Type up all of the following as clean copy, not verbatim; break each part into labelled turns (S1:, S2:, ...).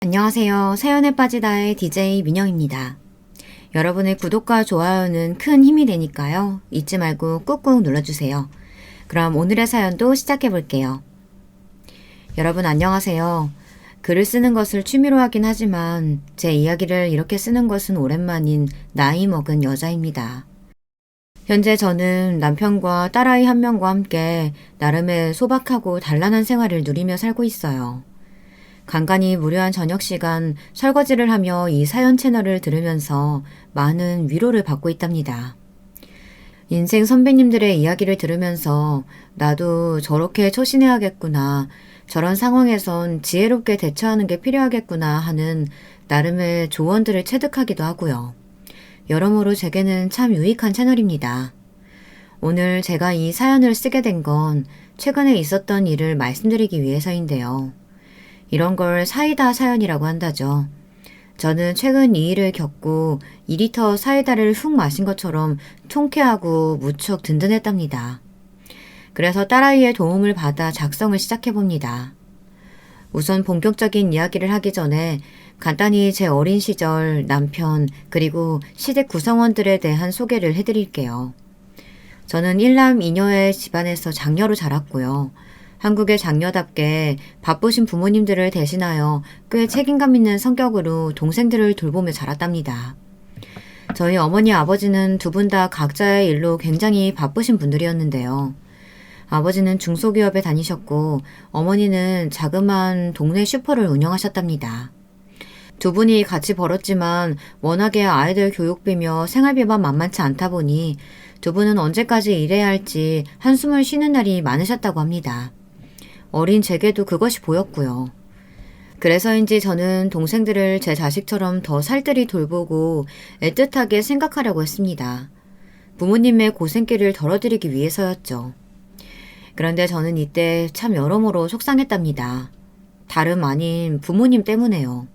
S1: 안녕하세요. 사연에 빠지다의 DJ 민영입니다. 여러분의 구독과 좋아요는 큰 힘이 되니까요. 잊지 말고 꾹꾹 눌러주세요. 그럼 오늘의 사연도 시작해 볼게요. 여러분 안녕하세요. 글을 쓰는 것을 취미로 하긴 하지만 제 이야기를 이렇게 쓰는 것은 오랜만인 나이 먹은 여자입니다. 현재 저는 남편과 딸아이 한 명과 함께 나름의 소박하고 단란한 생활을 누리며 살고 있어요. 간간히 무료한 저녁 시간 설거지를 하며 이 사연 채널을 들으면서 많은 위로를 받고 있답니다. 인생 선배님들의 이야기를 들으면서 나도 저렇게 처신해야겠구나, 저런 상황에선 지혜롭게 대처하는 게 필요하겠구나 하는 나름의 조언들을 체득하기도 하고요. 여러모로 제게는 참 유익한 채널입니다. 오늘 제가 이 사연을 쓰게 된 건 최근에 있었던 일을 말씀드리기 위해서인데요. 이런 걸 사이다 사연이라고 한다죠. 저는 최근 이 일을 겪고 2리터 사이다를 훅 마신 것처럼 통쾌하고 무척 든든했답니다. 그래서 딸아이의 도움을 받아 작성을 시작해봅니다. 우선 본격적인 이야기를 하기 전에 간단히 제 어린 시절, 남편, 그리고 시댁 구성원들에 대한 소개를 해드릴게요. 저는 1남 2녀의 집안에서 장녀로 자랐고요. 한국의 장녀답게 바쁘신 부모님들을 대신하여 꽤 책임감 있는 성격으로 동생들을 돌보며 자랐답니다. 저희 어머니 아버지는 두 분 다 각자의 일로 굉장히 바쁘신 분들이었는데요. 아버지는 중소기업에 다니셨고 어머니는 자그마한 동네 슈퍼를 운영하셨답니다. 두 분이 같이 벌었지만 워낙에 아이들 교육비며 생활비만 만만치 않다 보니 두 분은 언제까지 일해야 할지 한숨을 쉬는 날이 많으셨다고 합니다. 어린 제게도 그것이 보였고요. 그래서인지 저는 동생들을 제 자식처럼 더 살뜰히 돌보고 애틋하게 생각하려고 했습니다. 부모님의 고생길을 덜어드리기 위해서였죠. 그런데 저는 이때 참 여러모로 속상했답니다. 다름 아닌 부모님 때문에요.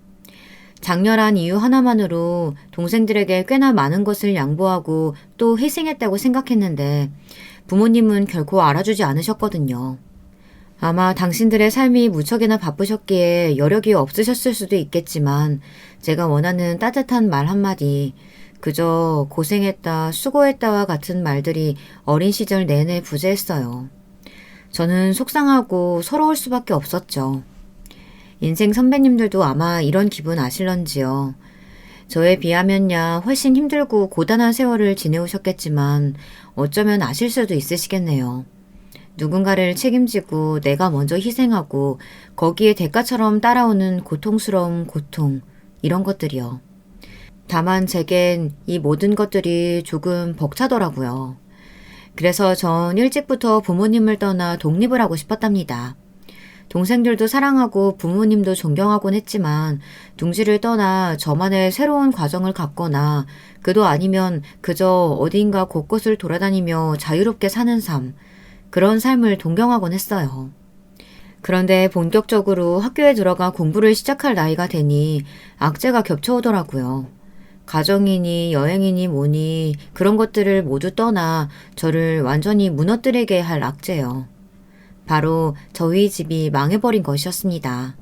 S1: 장렬한 이유 하나만으로 동생들에게 꽤나 많은 것을 양보하고 또 희생했다고 생각했는데 부모님은 결코 알아주지 않으셨거든요. 아마 당신들의 삶이 무척이나 바쁘셨기에 여력이 없으셨을 수도 있겠지만 제가 원하는 따뜻한 말 한마디, 그저 고생했다, 수고했다와 같은 말들이 어린 시절 내내 부재했어요. 저는 속상하고 서러울 수밖에 없었죠. 인생 선배님들도 아마 이런 기분 아실런지요. 저에 비하면야 훨씬 힘들고 고단한 세월을 지내오셨겠지만 어쩌면 아실 수도 있으시겠네요. 누군가를 책임지고 내가 먼저 희생하고 거기에 대가처럼 따라오는 고통스러운 고통, 이런 것들이요. 다만 제겐 이 모든 것들이 조금 벅차더라고요. 그래서 전 일찍부터 부모님을 떠나 독립을 하고 싶었답니다. 동생들도 사랑하고 부모님도 존경하곤 했지만 둥지를 떠나 저만의 새로운 과정을 갖거나 그도 아니면 그저 어딘가 곳곳을 돌아다니며 자유롭게 사는 삶, 그런 삶을 동경하곤 했어요. 그런데 본격적으로 학교에 들어가 공부를 시작할 나이가 되니 악재가 겹쳐오더라고요. 가정이니 여행이니 뭐니 그런 것들을 모두 떠나 저를 완전히 무너뜨리게 할 악재요. 바로 저희 집이 망해버린 것이었습니다.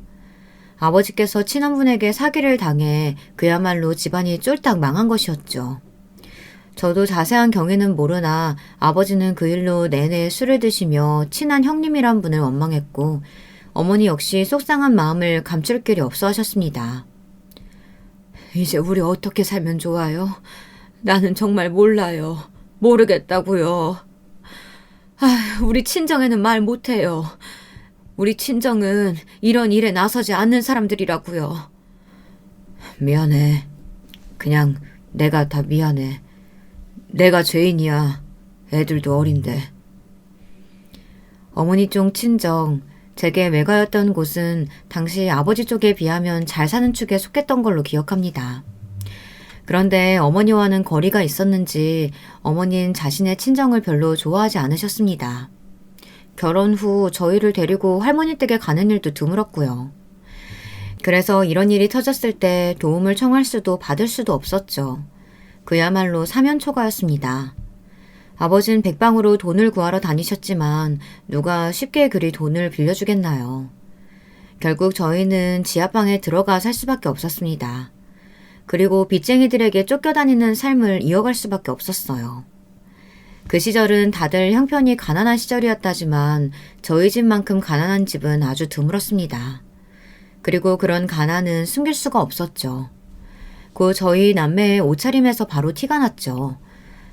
S1: 아버지께서 친한분에게 사기를 당해 그야말로 집안이 쫄딱 망한 것이었죠. 저도 자세한 경위는 모르나 아버지는 그 일로 내내 술을 드시며 친한 형님이란 분을 원망했고 어머니 역시 속상한 마음을 감출 길이 없어 하셨습니다. 이제 우리 어떻게 살면 좋아요? 나는 정말 몰라요. 모르겠다고요. 우리 친정에는 말 못해요. 우리 친정은 이런 일에 나서지 않는 사람들이라고요. 미안해. 그냥 내가 다 미안해. 내가 죄인이야. 애들도 어린데. 어머니 쪽 친정, 제게 외가였던 곳은 당시 아버지 쪽에 비하면 잘 사는 축에 속했던 걸로 기억합니다. 그런데 어머니와는 거리가 있었는지 어머니는 자신의 친정을 별로 좋아하지 않으셨습니다. 결혼 후 저희를 데리고 할머니 댁에 가는 일도 드물었고요. 그래서 이런 일이 터졌을 때 도움을 청할 수도 받을 수도 없었죠. 그야말로 사면초가였습니다. 아버진 백방으로 돈을 구하러 다니셨지만 누가 쉽게 그리 돈을 빌려주겠나요. 결국 저희는 지하방에 들어가 살 수밖에 없었습니다. 그리고 빚쟁이들에게 쫓겨다니는 삶을 이어갈 수밖에 없었어요. 그 시절은 다들 형편이 가난한 시절이었다지만 저희 집만큼 가난한 집은 아주 드물었습니다. 그리고 그런 가난은 숨길 수가 없었죠. 그 저희 남매의 옷차림에서 바로 티가 났죠.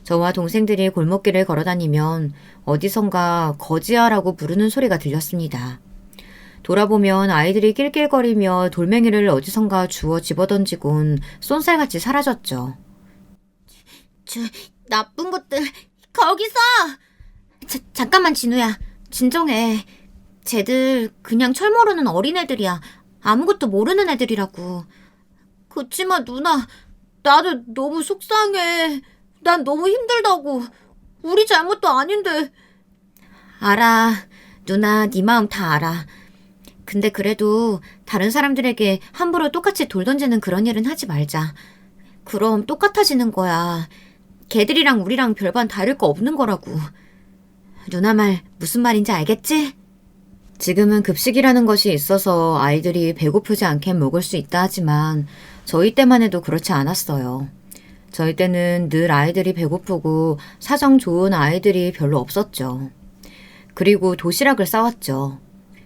S1: 저와 동생들이 골목길을 걸어다니면 어디선가 거지야라고 부르는 소리가 들렸습니다. 돌아보면 아이들이 낄낄거리며 돌멩이를 어디선가 주워 집어던지곤 쏜살같이 사라졌죠. 나쁜 것들 거기서! 잠깐만 진우야. 진정해. 쟤들 그냥 철 모르는 어린애들이야. 아무것도 모르는 애들이라고. 그치만 누나, 나도 너무 속상해. 난 너무 힘들다고. 우리 잘못도 아닌데. 알아. 누나 네 마음 다 알아. 근데 그래도 다른 사람들에게 함부로 똑같이 돌 던지는 그런 일은 하지 말자. 그럼 똑같아지는 거야. 걔들이랑 우리랑 별반 다를 거 없는 거라고. 누나 말 무슨 말인지 알겠지? 지금은 급식이라는 것이 있어서 아이들이 배고프지 않게 먹을 수 있다 하지만 저희 때만 해도 그렇지 않았어요. 저희 때는 늘 아이들이 배고프고 사정 좋은 아이들이 별로 없었죠. 그리고 도시락을 싸왔죠.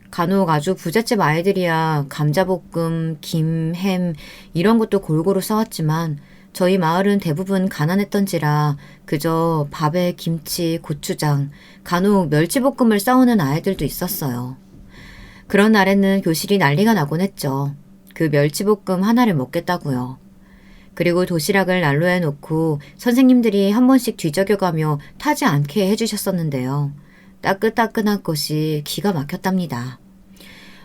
S1: 간혹 아주 부잣집 아이들이야 감자볶음, 김, 햄 이런 것도 골고루 싸왔지만 저희 마을은 대부분 가난했던지라 그저 밥에 김치, 고추장, 간혹 멸치볶음을 싸우는 아이들도 있었어요. 그런 날에는 교실이 난리가 나곤 했죠. 그 멸치볶음 하나를 먹겠다고요. 그리고 도시락을 난로에 놓고 선생님들이 한 번씩 뒤적여가며 타지 않게 해주셨었는데요. 따끈따끈한 것이 기가 막혔답니다.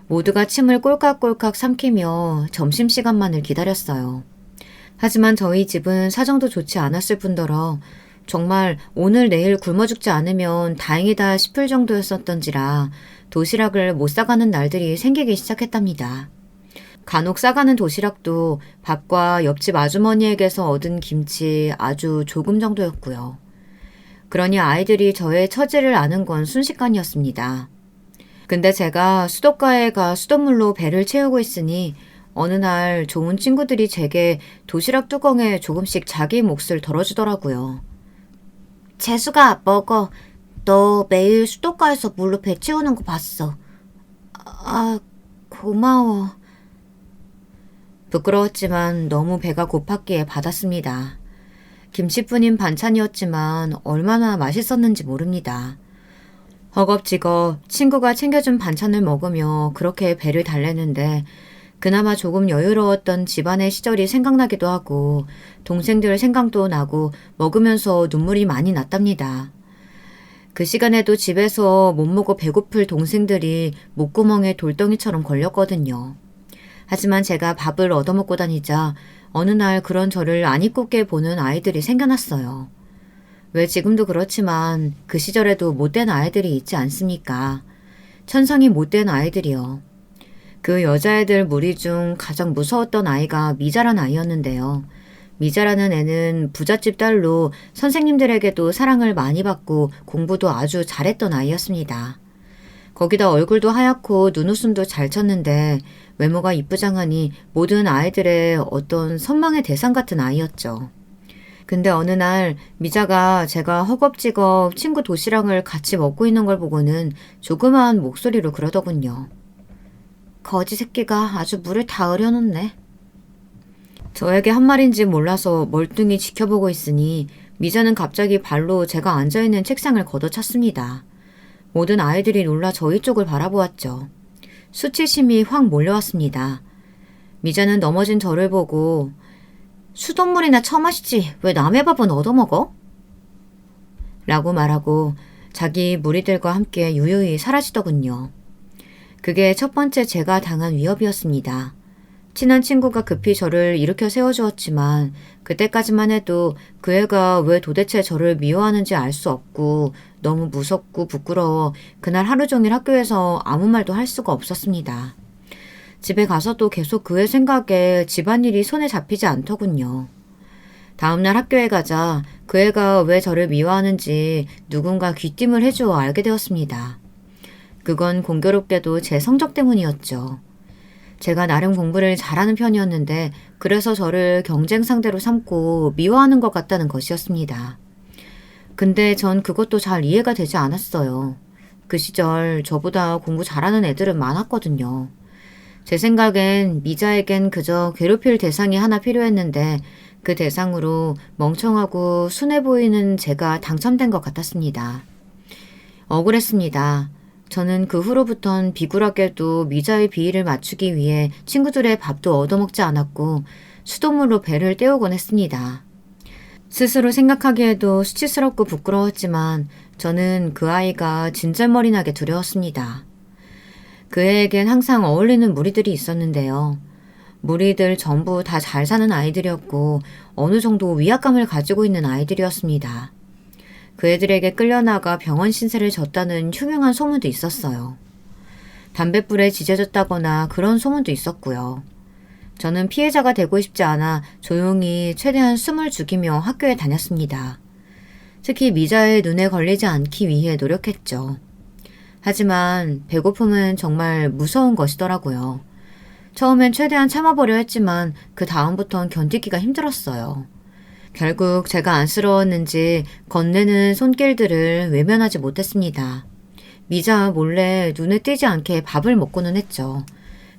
S1: 모두가 침을 꼴깍꼴깍 삼키며 점심시간만을 기다렸어요. 하지만 저희 집은 사정도 좋지 않았을 뿐더러 정말 오늘 내일 굶어 죽지 않으면 다행이다 싶을 정도였었던지라 도시락을 못 싸가는 날들이 생기기 시작했답니다. 간혹 싸가는 도시락도 밥과 옆집 아주머니에게서 얻은 김치 아주 조금 정도였고요. 그러니 아이들이 저의 처지를 아는 건 순식간이었습니다. 근데 제가 수도가에 가 수돗물로 배를 채우고 있으니 어느 날 좋은 친구들이 제게 도시락 뚜껑에 조금씩 자기 몫을 덜어주더라고요. 재수가 먹어. 너 매일 수도가에서 물로 배 채우는 거 봤어. 고마워. 부끄러웠지만 너무 배가 고팠기에 받았습니다. 김치뿐인 반찬이었지만 얼마나 맛있었는지 모릅니다. 허겁지겁 친구가 챙겨준 반찬을 먹으며 그렇게 배를 달래는데 그나마 조금 여유로웠던 집안의 시절이 생각나기도 하고 동생들 생각도 나고 먹으면서 눈물이 많이 났답니다. 그 시간에도 집에서 못 먹어 배고플 동생들이 목구멍에 돌덩이처럼 걸렸거든요. 하지만 제가 밥을 얻어먹고 다니자 어느 날 그런 저를 안 이쁘게 보는 아이들이 생겨났어요. 왜 지금도 그렇지만 그 시절에도 못된 아이들이 있지 않습니까? 천성이 못된 아이들이요. 그 여자애들 무리 중 가장 무서웠던 아이가 미자란 아이였는데요. 미자라는 애는 부잣집 딸로 선생님들에게도 사랑을 많이 받고 공부도 아주 잘했던 아이였습니다. 거기다 얼굴도 하얗고 눈웃음도 잘 쳤는데 외모가 이쁘장하니 모든 아이들의 어떤 선망의 대상 같은 아이였죠. 근데 어느 날 미자가 제가 허겁지겁 친구 도시락을 같이 먹고 있는 걸 보고는 조그마한 목소리로 그러더군요. 거지 새끼가 아주 물을 다 흐려놓네. 저에게 한 말인지 몰라서 멀뚱히 지켜보고 있으니 미자는 갑자기 발로 제가 앉아있는 책상을 걷어찼습니다. 모든 아이들이 놀라 저희 쪽을 바라보았죠. 수치심이 확 몰려왔습니다. 미자는 넘어진 저를 보고 수돗물이나 처마시지 왜 남의 밥은 얻어먹어? 라고 말하고 자기 무리들과 함께 유유히 사라지더군요. 그게 첫 번째 제가 당한 위협이었습니다. 친한 친구가 급히 저를 일으켜 세워주었지만 그때까지만 해도 그 애가 왜 도대체 저를 미워하는지 알 수 없고 너무 무섭고 부끄러워 그날 하루 종일 학교에서 아무 말도 할 수가 없었습니다. 집에 가서도 계속 그 애 생각에 집안일이 손에 잡히지 않더군요. 다음날 학교에 가자 그 애가 왜 저를 미워하는지 누군가 귀띔을 해주어 알게 되었습니다. 그건 공교롭게도 제 성적 때문이었죠. 제가 나름 공부를 잘하는 편이었는데 그래서 저를 경쟁 상대로 삼고 미워하는 것 같다는 것이었습니다. 근데 전 그것도 잘 이해가 되지 않았어요. 그 시절 저보다 공부 잘하는 애들은 많았거든요. 제 생각엔 미자에겐 그저 괴롭힐 대상이 하나 필요했는데 그 대상으로 멍청하고 순해 보이는 제가 당첨된 것 같았습니다. 억울했습니다. 저는 그 후로부턴 비굴하게도 미자의 비위를 맞추기 위해 친구들의 밥도 얻어먹지 않았고 수돗물로 배를 때우곤 했습니다. 스스로 생각하기에도 수치스럽고 부끄러웠지만 저는 그 아이가 진절머리 나게 두려웠습니다. 그 애에겐 항상 어울리는 무리들이 있었는데요. 무리들 전부 다 잘 사는 아이들이었고 어느 정도 위압감을 가지고 있는 아이들이었습니다. 그 애들에게 끌려나가 병원 신세를 졌다는 흉흉한 소문도 있었어요. 담뱃불에 지져졌다거나 그런 소문도 있었고요. 저는 피해자가 되고 싶지 않아 조용히 최대한 숨을 죽이며 학교에 다녔습니다. 특히 미자의 눈에 걸리지 않기 위해 노력했죠. 하지만 배고픔은 정말 무서운 것이더라고요. 처음엔 최대한 참아보려 했지만 그 다음부턴 견디기가 힘들었어요. 결국 제가 안쓰러웠는지 건네는 손길들을 외면하지 못했습니다. 미자 몰래 눈에 띄지 않게 밥을 먹고는 했죠.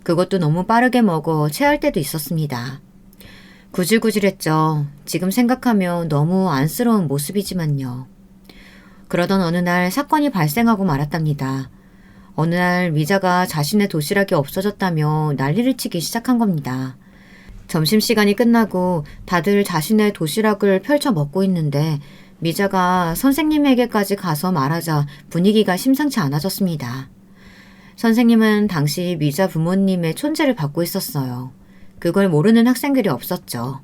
S1: 그것도 너무 빠르게 먹어 체할 때도 있었습니다. 구질구질했죠. 지금 생각하면 너무 안쓰러운 모습이지만요. 그러던 어느 날 사건이 발생하고 말았답니다. 어느 날 미자가 자신의 도시락이 없어졌다며 난리를 치기 시작한 겁니다. 점심시간이 끝나고 다들 자신의 도시락을 펼쳐 먹고 있는데 미자가 선생님에게까지 가서 말하자 분위기가 심상치 않아졌습니다. 선생님은 당시 미자 부모님의 촌재를 받고 있었어요. 그걸 모르는 학생들이 없었죠.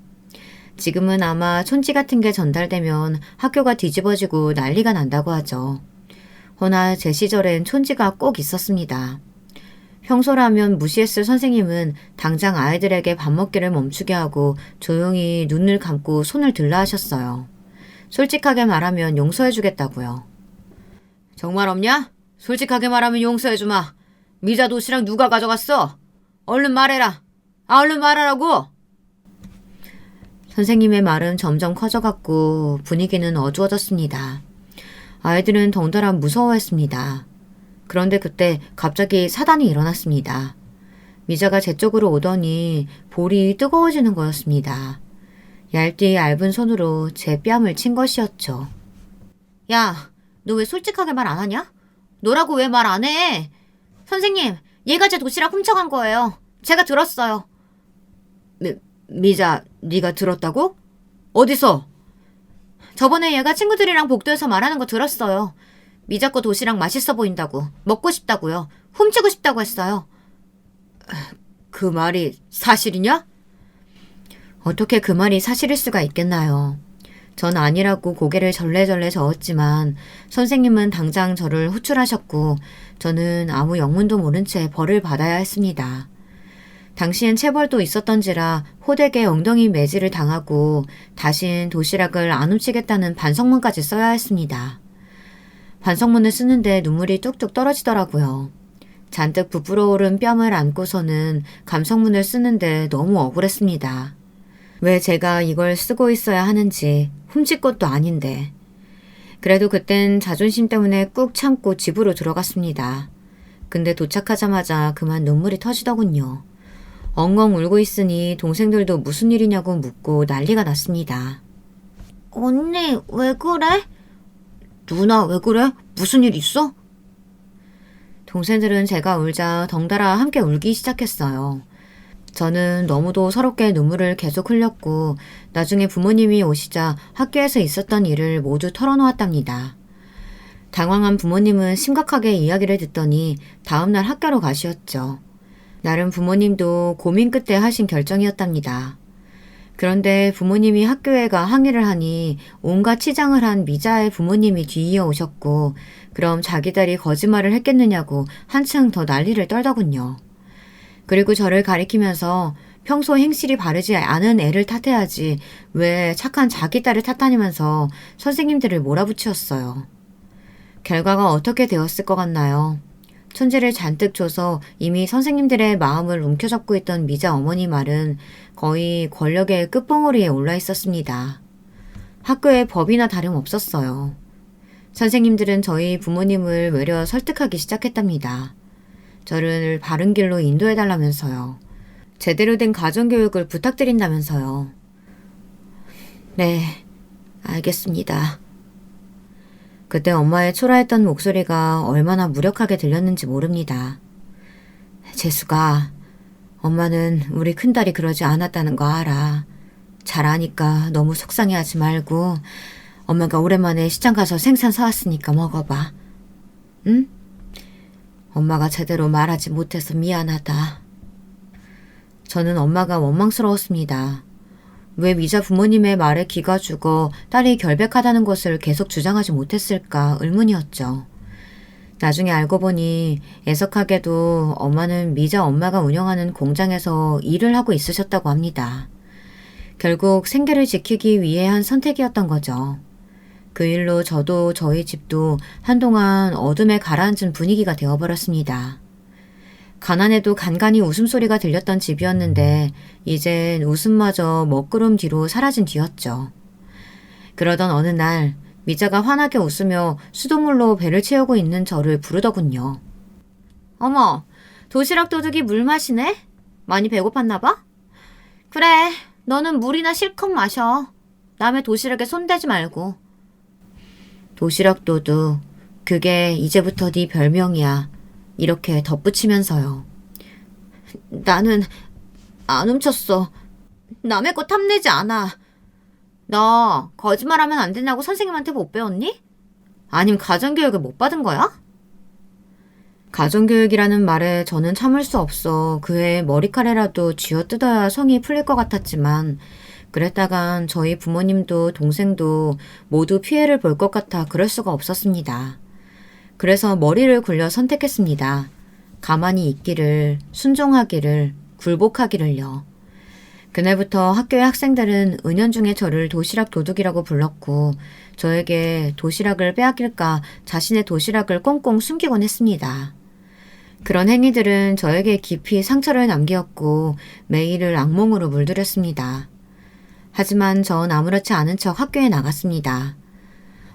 S1: 지금은 아마 촌지 같은 게 전달되면 학교가 뒤집어지고 난리가 난다고 하죠. 허나 제 시절엔 촌지가 꼭 있었습니다. 평소라면 무시했을 선생님은 당장 아이들에게 밥 먹기를 멈추게 하고 조용히 눈을 감고 손을 들라 하셨어요. 솔직하게 말하면 용서해주겠다고요. 정말 없냐? 솔직하게 말하면 용서해주마. 미자 도시락 누가 가져갔어? 얼른 말해라. 얼른 말하라고! 선생님의 말은 점점 커져갔고 분위기는 어두워졌습니다. 아이들은 덩달아 무서워했습니다. 그런데 그때 갑자기 사단이 일어났습니다. 미자가 제 쪽으로 오더니 볼이 뜨거워지는 거였습니다. 얇디 얇은 손으로 제 뺨을 친 것이었죠. 야, 너 왜 솔직하게 말 안 하냐? 너라고 왜 말 안 해? 선생님, 얘가 제 도시락 훔쳐간 거예요. 제가 들었어요. 미자, 네가 들었다고? 어디서? 저번에 얘가 친구들이랑 복도에서 말하는 거 들었어요. 미자 거 도시락 맛있어 보인다고, 먹고 싶다고요. 훔치고 싶다고 했어요. 그 말이 사실이냐? 어떻게 그 말이 사실일 수가 있겠나요? 전 아니라고 고개를 절레절레 저었지만 선생님은 당장 저를 호출하셨고 저는 아무 영문도 모른 채 벌을 받아야 했습니다. 당시엔 체벌도 있었던지라 호되게 엉덩이 매질을 당하고 다신 도시락을 안 훔치겠다는 반성문까지 써야 했습니다. 반성문을 쓰는데 눈물이 뚝뚝 떨어지더라고요. 잔뜩 부풀어 오른 뺨을 안고서는 감성문을 쓰는데 너무 억울했습니다. 왜 제가 이걸 쓰고 있어야 하는지, 훔칠 것도 아닌데. 그래도 그땐 자존심 때문에 꾹 참고 집으로 들어갔습니다. 근데 도착하자마자 그만 눈물이 터지더군요. 엉엉 울고 있으니 동생들도 무슨 일이냐고 묻고 난리가 났습니다. 언니, 왜 그래? 누나, 왜 그래? 무슨 일 있어? 동생들은 제가 울자 덩달아 함께 울기 시작했어요. 저는 너무도 서럽게 눈물을 계속 흘렸고 나중에 부모님이 오시자 학교에서 있었던 일을 모두 털어놓았답니다. 당황한 부모님은 심각하게 이야기를 듣더니 다음날 학교로 가시었죠. 나름 부모님도 고민 끝에 하신 결정이었답니다. 그런데 부모님이 학교에 가 항의를 하니 온갖 치장을 한 미자의 부모님이 뒤이어 오셨고 그럼 자기들이 거짓말을 했겠느냐고 한층 더 난리를 떨더군요. 그리고 저를 가리키면서 평소 행실이 바르지 않은 애를 탓해야지 왜 착한 자기 딸을 탓하면서 선생님들을 몰아붙였어요. 결과가 어떻게 되었을 것 같나요? 천지를 잔뜩 줘서 이미 선생님들의 마음을 움켜잡고 있던 미자 어머니 말은 거의 권력의 끝봉우리에 올라 있었습니다. 학교의 법이나 다름없었어요. 선생님들은 저희 부모님을 외려 설득하기 시작했답니다. 저를 바른 길로 인도해달라면서요. 제대로 된 가정교육을 부탁드린다면서요. 네, 알겠습니다. 그때 엄마의 초라했던 목소리가 얼마나 무력하게 들렸는지 모릅니다. 재수가, 엄마는 우리 큰딸이 그러지 않았다는 거 알아. 잘 아니까 너무 속상해하지 말고 엄마가 오랜만에 시장 가서 생선 사왔으니까 먹어봐. 응? 엄마가 제대로 말하지 못해서 미안하다. 저는 엄마가 원망스러웠습니다. 왜 미자 부모님의 말에 기가 죽어 딸이 결백하다는 것을 계속 주장하지 못했을까 의문이었죠. 나중에 알고 보니 애석하게도 엄마는 미자 엄마가 운영하는 공장에서 일을 하고 있으셨다고 합니다. 결국 생계를 지키기 위해 한 선택이었던 거죠. 그 일로 저도 저희 집도 한동안 어둠에 가라앉은 분위기가 되어버렸습니다. 가난해도 간간히 웃음소리가 들렸던 집이었는데 이젠 웃음마저 먹구름 뒤로 사라진 뒤였죠. 그러던 어느 날 미자가 환하게 웃으며 수돗물로 배를 채우고 있는 저를 부르더군요. 어머, 도시락 도둑이 물 마시네? 많이 배고팠나 봐? 그래, 너는 물이나 실컷 마셔. 남의 도시락에 손대지 말고. 도시락 도둑, 그게 이제부터 네 별명이야. 이렇게 덧붙이면서요. 나는 안 훔쳤어. 남의 거 탐내지 않아. 너 거짓말하면 안 된다고 선생님한테 못 배웠니? 아님 가정교육을 못 받은 거야? 가정교육이라는 말에 저는 참을 수 없어 그의 머리카락이라도 쥐어뜯어야 성이 풀릴 것 같았지만 그랬다간 저희 부모님도 동생도 모두 피해를 볼 것 같아 그럴 수가 없었습니다. 그래서 머리를 굴려 선택했습니다. 가만히 있기를, 순종하기를, 굴복하기를요. 그날부터 학교의 학생들은 은연중에 저를 도시락 도둑이라고 불렀고 저에게 도시락을 빼앗길까 자신의 도시락을 꽁꽁 숨기곤 했습니다. 그런 행위들은 저에게 깊이 상처를 남기었고 매일을 악몽으로 물들였습니다. 하지만 전 아무렇지 않은 척 학교에 나갔습니다.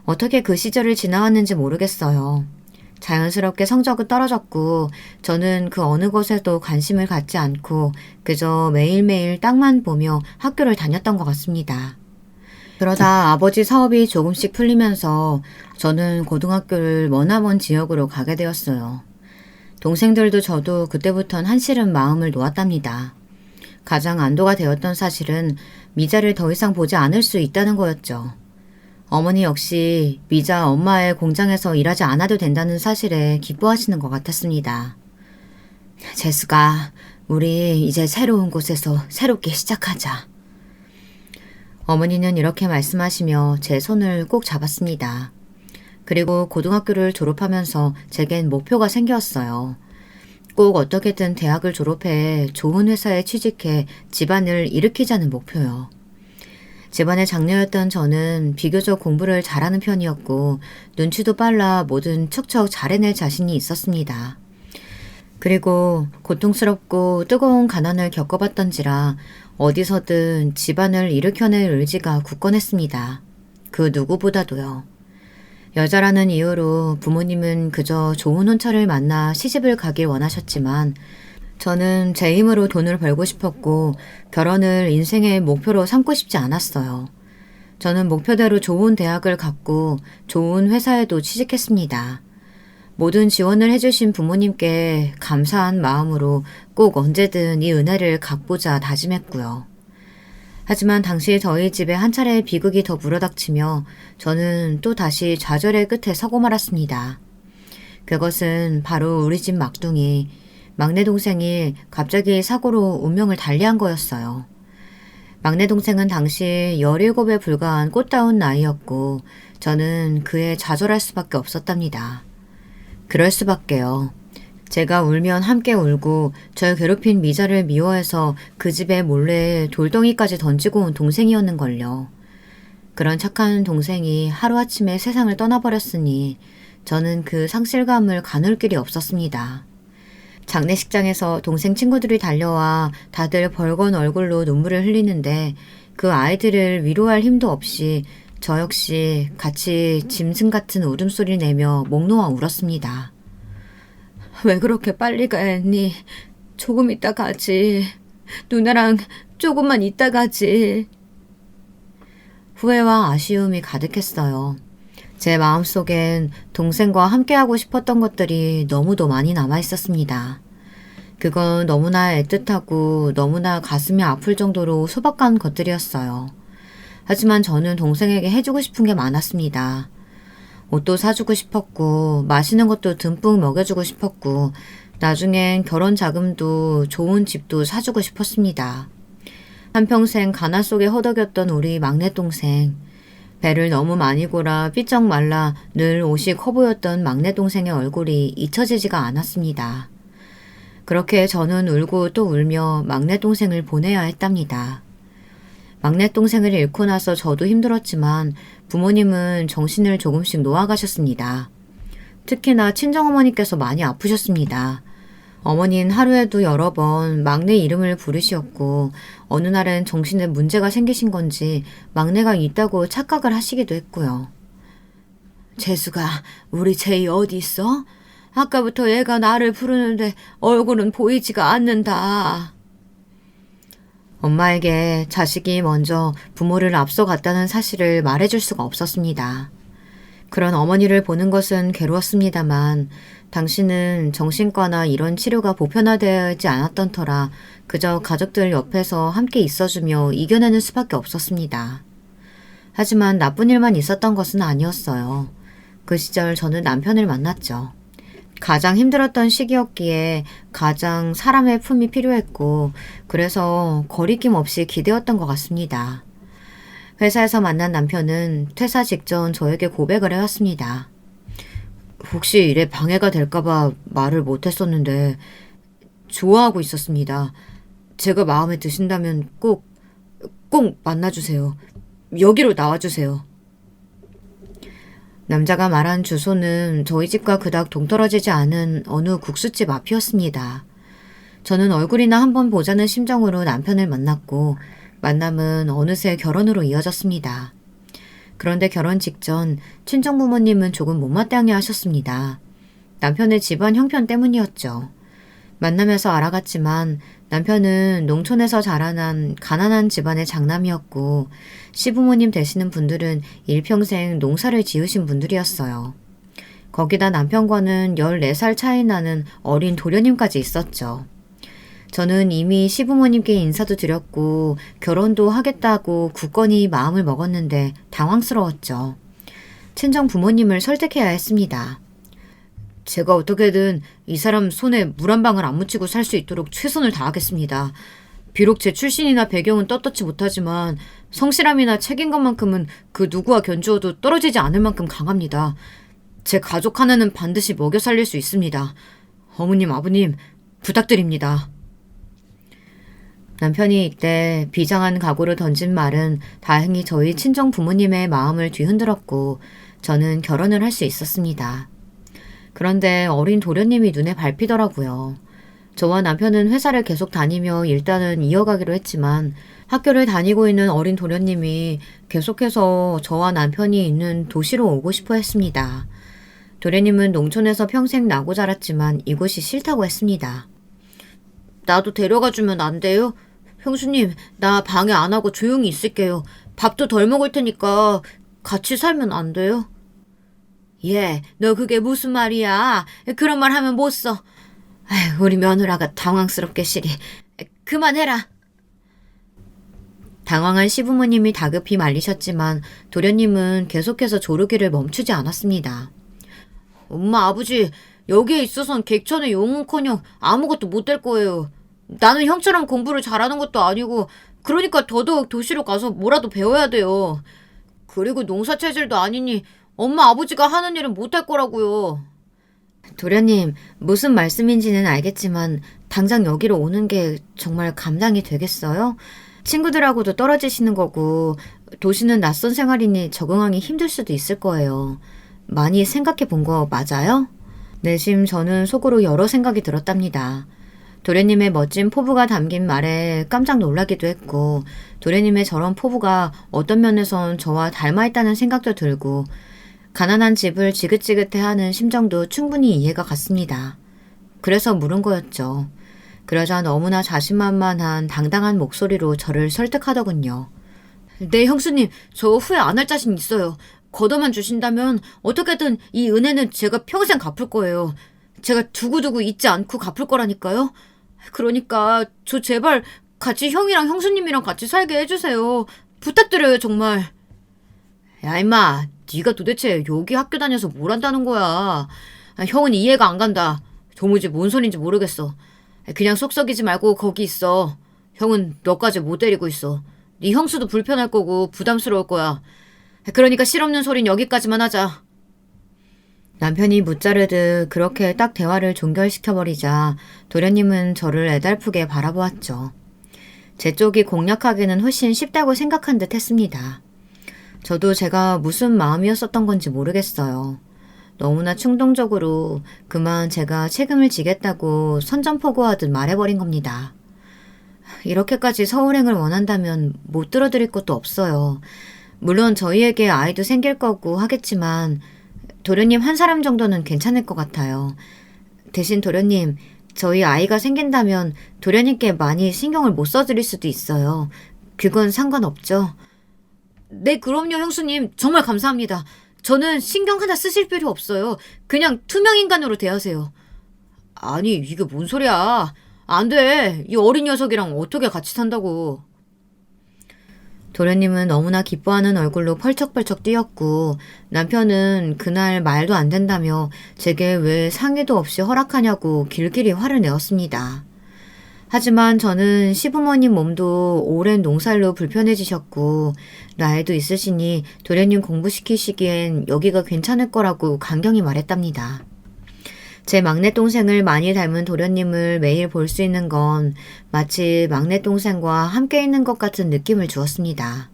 S1: 어떻게 그 시절을 지나왔는지 모르겠어요. 자연스럽게 성적은 떨어졌고 저는 그 어느 것에도 관심을 갖지 않고 그저 매일매일 땅만 보며 학교를 다녔던 것 같습니다. 그러다 아버지 사업이 조금씩 풀리면서 저는 고등학교를 머나먼 지역으로 가게 되었어요. 동생들도 저도 그때부턴 한시름 마음을 놓았답니다. 가장 안도가 되었던 사실은 미자를 더 이상 보지 않을 수 있다는 거였죠. 어머니 역시 미자 엄마의 공장에서 일하지 않아도 된다는 사실에 기뻐하시는 것 같았습니다. 재수가, 우리 이제 새로운 곳에서 새롭게 시작하자. 어머니는 이렇게 말씀하시며 제 손을 꼭 잡았습니다. 그리고 고등학교를 졸업하면서 제겐 목표가 생겼어요. 꼭 어떻게든 대학을 졸업해 좋은 회사에 취직해 집안을 일으키자는 목표요. 집안의 장녀였던 저는 비교적 공부를 잘하는 편이었고 눈치도 빨라 뭐든 척척 잘해낼 자신이 있었습니다. 그리고 고통스럽고 뜨거운 가난을 겪어봤던지라 어디서든 집안을 일으켜낼 의지가 굳건했습니다. 그 누구보다도요. 여자라는 이유로 부모님은 그저 좋은 혼처를 만나 시집을 가길 원하셨지만 저는 제 힘으로 돈을 벌고 싶었고 결혼을 인생의 목표로 삼고 싶지 않았어요. 저는 목표대로 좋은 대학을 갔고 좋은 회사에도 취직했습니다. 모든 지원을 해주신 부모님께 감사한 마음으로 꼭 언제든 이 은혜를 갚고자 다짐했고요. 하지만 당시 저희 집에 한 차례의 비극이 더 물어닥치며 저는 또 다시 좌절의 끝에 서고 말았습니다. 그것은 바로 우리 집 막둥이, 막내 동생이 갑자기 사고로 운명을 달리한 거였어요. 막내 동생은 당시 17에 불과한 꽃다운 나이였고 저는 그에 좌절할 수밖에 없었답니다. 그럴 수밖에요. 제가 울면 함께 울고 절 괴롭힌 미자를 미워해서 그 집에 몰래 돌덩이까지 던지고 온 동생이었는걸요. 그런 착한 동생이 하루아침에 세상을 떠나버렸으니 저는 그 상실감을 가눌 길이 없었습니다. 장례식장에서 동생 친구들이 달려와 다들 벌건 얼굴로 눈물을 흘리는데 그 아이들을 위로할 힘도 없이 저 역시 같이 짐승 같은 울음소리를 내며 목 놓아 울었습니다. 왜 그렇게 빨리 가니? 조금 있다 가지. 누나랑 조금만 있다 가지. 후회와 아쉬움이 가득했어요. 제 마음속엔 동생과 함께하고 싶었던 것들이 너무도 많이 남아 있었습니다. 그건 너무나 애틋하고 너무나 가슴이 아플 정도로 소박한 것들이었어요. 하지만 저는 동생에게 해주고 싶은 게 많았습니다. 옷도 사주고 싶었고 맛있는 것도 듬뿍 먹여주고 싶었고 나중엔 결혼 자금도 좋은 집도 사주고 싶었습니다. 한평생 가난 속에 허덕였던 우리 막내 동생. 배를 너무 많이 골아 삐쩍 말라 늘 옷이 커 보였던 막내 동생의 얼굴이 잊혀지지가 않았습니다. 그렇게 저는 울고 또 울며 막내 동생을 보내야 했답니다. 막내 동생을 잃고 나서 저도 힘들었지만 부모님은 정신을 조금씩 놓아가셨습니다. 특히나 친정어머니께서 많이 아프셨습니다. 어머니는 하루에도 여러 번 막내 이름을 부르시었고 어느 날은 정신에 문제가 생기신 건지 막내가 있다고 착각을 하시기도 했고요. 재수가 우리 제이 어디 있어? 아까부터 얘가 나를 부르는데 얼굴은 보이지가 않는다. 엄마에게 자식이 먼저 부모를 앞서갔다는 사실을 말해줄 수가 없었습니다. 그런 어머니를 보는 것은 괴로웠습니다만 당신은 정신과나 이런 치료가 보편화되지 않았던 터라 그저 가족들 옆에서 함께 있어주며 이겨내는 수밖에 없었습니다. 하지만 나쁜 일만 있었던 것은 아니었어요. 그 시절 저는 남편을 만났죠. 가장 힘들었던 시기였기에 가장 사람의 품이 필요했고 그래서 거리낌 없이 기대었던 것 같습니다. 회사에서 만난 남편은 퇴사 직전 저에게 고백을 해왔습니다. 혹시 일에 방해가 될까봐 말을 못했었는데 좋아하고 있었습니다. 제가 마음에 드신다면 꼭 만나주세요. 여기로 나와주세요. 남자가 말한 주소는 저희 집과 그닥 동떨어지지 않은 어느 국수집 앞이었습니다. 저는 얼굴이나 한번 보자는 심정으로 남편을 만났고 만남은 어느새 결혼으로 이어졌습니다. 그런데 결혼 직전 친정부모님은 조금 못마땅해 하셨습니다. 남편의 집안 형편 때문이었죠. 만나면서 알아갔지만 남편은 농촌에서 자라난 가난한 집안의 장남이었고 시부모님 되시는 분들은 일평생 농사를 지으신 분들이었어요. 거기다 남편과는 14살 차이 나는 어린 도련님까지 있었죠. 저는 이미 시부모님께 인사도 드렸고 결혼도 하겠다고 굳건히 마음을 먹었는데 당황스러웠죠. 친정 부모님을 설득해야 했습니다. 제가 어떻게든 이 사람 손에 물 한 방울 안 묻히고 살 수 있도록 최선을 다하겠습니다. 비록 제 출신이나 배경은 떳떳지 못하지만 성실함이나 책임감만큼은 그 누구와 견주어도 떨어지지 않을 만큼 강합니다. 제 가족 하나는 반드시 먹여 살릴 수 있습니다. 어머님, 아버님 부탁드립니다. 남편이 이때 비장한 각오를 던진 말은 다행히 저희 친정 부모님의 마음을 뒤흔들었고 저는 결혼을 할 수 있었습니다. 그런데 어린 도련님이 눈에 밟히더라고요. 저와 남편은 회사를 계속 다니며 일단은 이어가기로 했지만 학교를 다니고 있는 어린 도련님이 계속해서 저와 남편이 있는 도시로 오고 싶어 했습니다. 도련님은 농촌에서 평생 나고 자랐지만 이곳이 싫다고 했습니다. 나도 데려가주면 안 돼요? 형수님, 나 방해 안 하고 조용히 있을게요. 밥도 덜 먹을 테니까 같이 살면 안 돼요? 예, 너 그게 무슨 말이야? 그런 말 하면 못 써. 아휴, 우리 며느라가 당황스럽게 시리. 그만해라. 당황한 시부모님이 다급히 말리셨지만 도련님은 계속해서 조르기를 멈추지 않았습니다. 엄마, 아버지, 여기에 있어선 객천의 용은커녕 아무것도 못 될 거예요. 나는 형처럼 공부를 잘하는 것도 아니고 그러니까 더더욱 도시로 가서 뭐라도 배워야 돼요. 그리고 농사체질도 아니니 엄마 아버지가 하는 일은 못할 거라고요. 도련님, 무슨 말씀인지는 알겠지만 당장 여기로 오는 게 정말 감당이 되겠어요? 친구들하고도 떨어지시는 거고 도시는 낯선 생활이니 적응하기 힘들 수도 있을 거예요. 많이 생각해 본 거 맞아요? 내심 저는 속으로 여러 생각이 들었답니다. 도련님의 멋진 포부가 담긴 말에 깜짝 놀라기도 했고, 도련님의 저런 포부가 어떤 면에선 저와 닮아있다는 생각도 들고, 가난한 집을 지긋지긋해하는 심정도 충분히 이해가 갔습니다. 그래서 물은 거였죠. 그러자 너무나 자신만만한 당당한 목소리로 저를 설득하더군요. 네, 형수님, 저 후회 안 할 자신 있어요. 걷어만 주신다면 어떻게든 이 은혜는 제가 평생 갚을 거예요. 제가 두고두고 잊지 않고 갚을 거라니까요. 그러니까 저 제발 같이 형이랑 형수님이랑 같이 살게 해주세요. 부탁드려요, 정말. 야, 임마, 네가 도대체 여기 학교 다녀서 뭘 한다는 거야. 형은 이해가 안 간다. 도무지 뭔 소린지 모르겠어. 그냥 속 썩이지 말고 거기 있어. 형은 너까지 못 데리고 있어. 네 형수도 불편할 거고 부담스러울 거야. 그러니까 실없는 소린 여기까지만 하자. 남편이 무자르듯 그렇게 딱 대화를 종결시켜버리자 도련님은 저를 애달프게 바라보았죠. 제 쪽이 공략하기는 훨씬 쉽다고 생각한 듯 했습니다. 저도 제가 무슨 마음이었었던 건지 모르겠어요. 너무나 충동적으로 그만 제가 책임을 지겠다고 선전포고하듯 말해버린 겁니다. 이렇게까지 서울행을 원한다면 못 들어드릴 것도 없어요. 물론 저희에게 아이도 생길 거고 하겠지만 도련님 한 사람 정도는 괜찮을 것 같아요. 대신 도련님, 저희 아이가 생긴다면 도련님께 많이 신경을 못 써드릴 수도 있어요. 그건 상관없죠. 네, 그럼요, 형수님. 정말 감사합니다. 저는 신경 하나 쓰실 필요 없어요. 그냥 투명 인간으로 대하세요. 아니, 이게 뭔 소리야. 안 돼. 이 어린 녀석이랑 어떻게 같이 산다고. 도련님은 너무나 기뻐하는 얼굴로 펄쩍펄쩍 뛰었고 남편은 그날 말도 안 된다며 제게 왜 상의도 없이 허락하냐고 길길이 화를 내었습니다. 하지만 저는 시부모님 몸도 오랜 농살로 불편해지셨고 나이도 있으시니 도련님 공부시키시기엔 여기가 괜찮을 거라고 강경히 말했답니다. 제 막내 동생을 많이 닮은 도련님을 매일 볼 수 있는 건 마치 막내 동생과 함께 있는 것 같은 느낌을 주었습니다.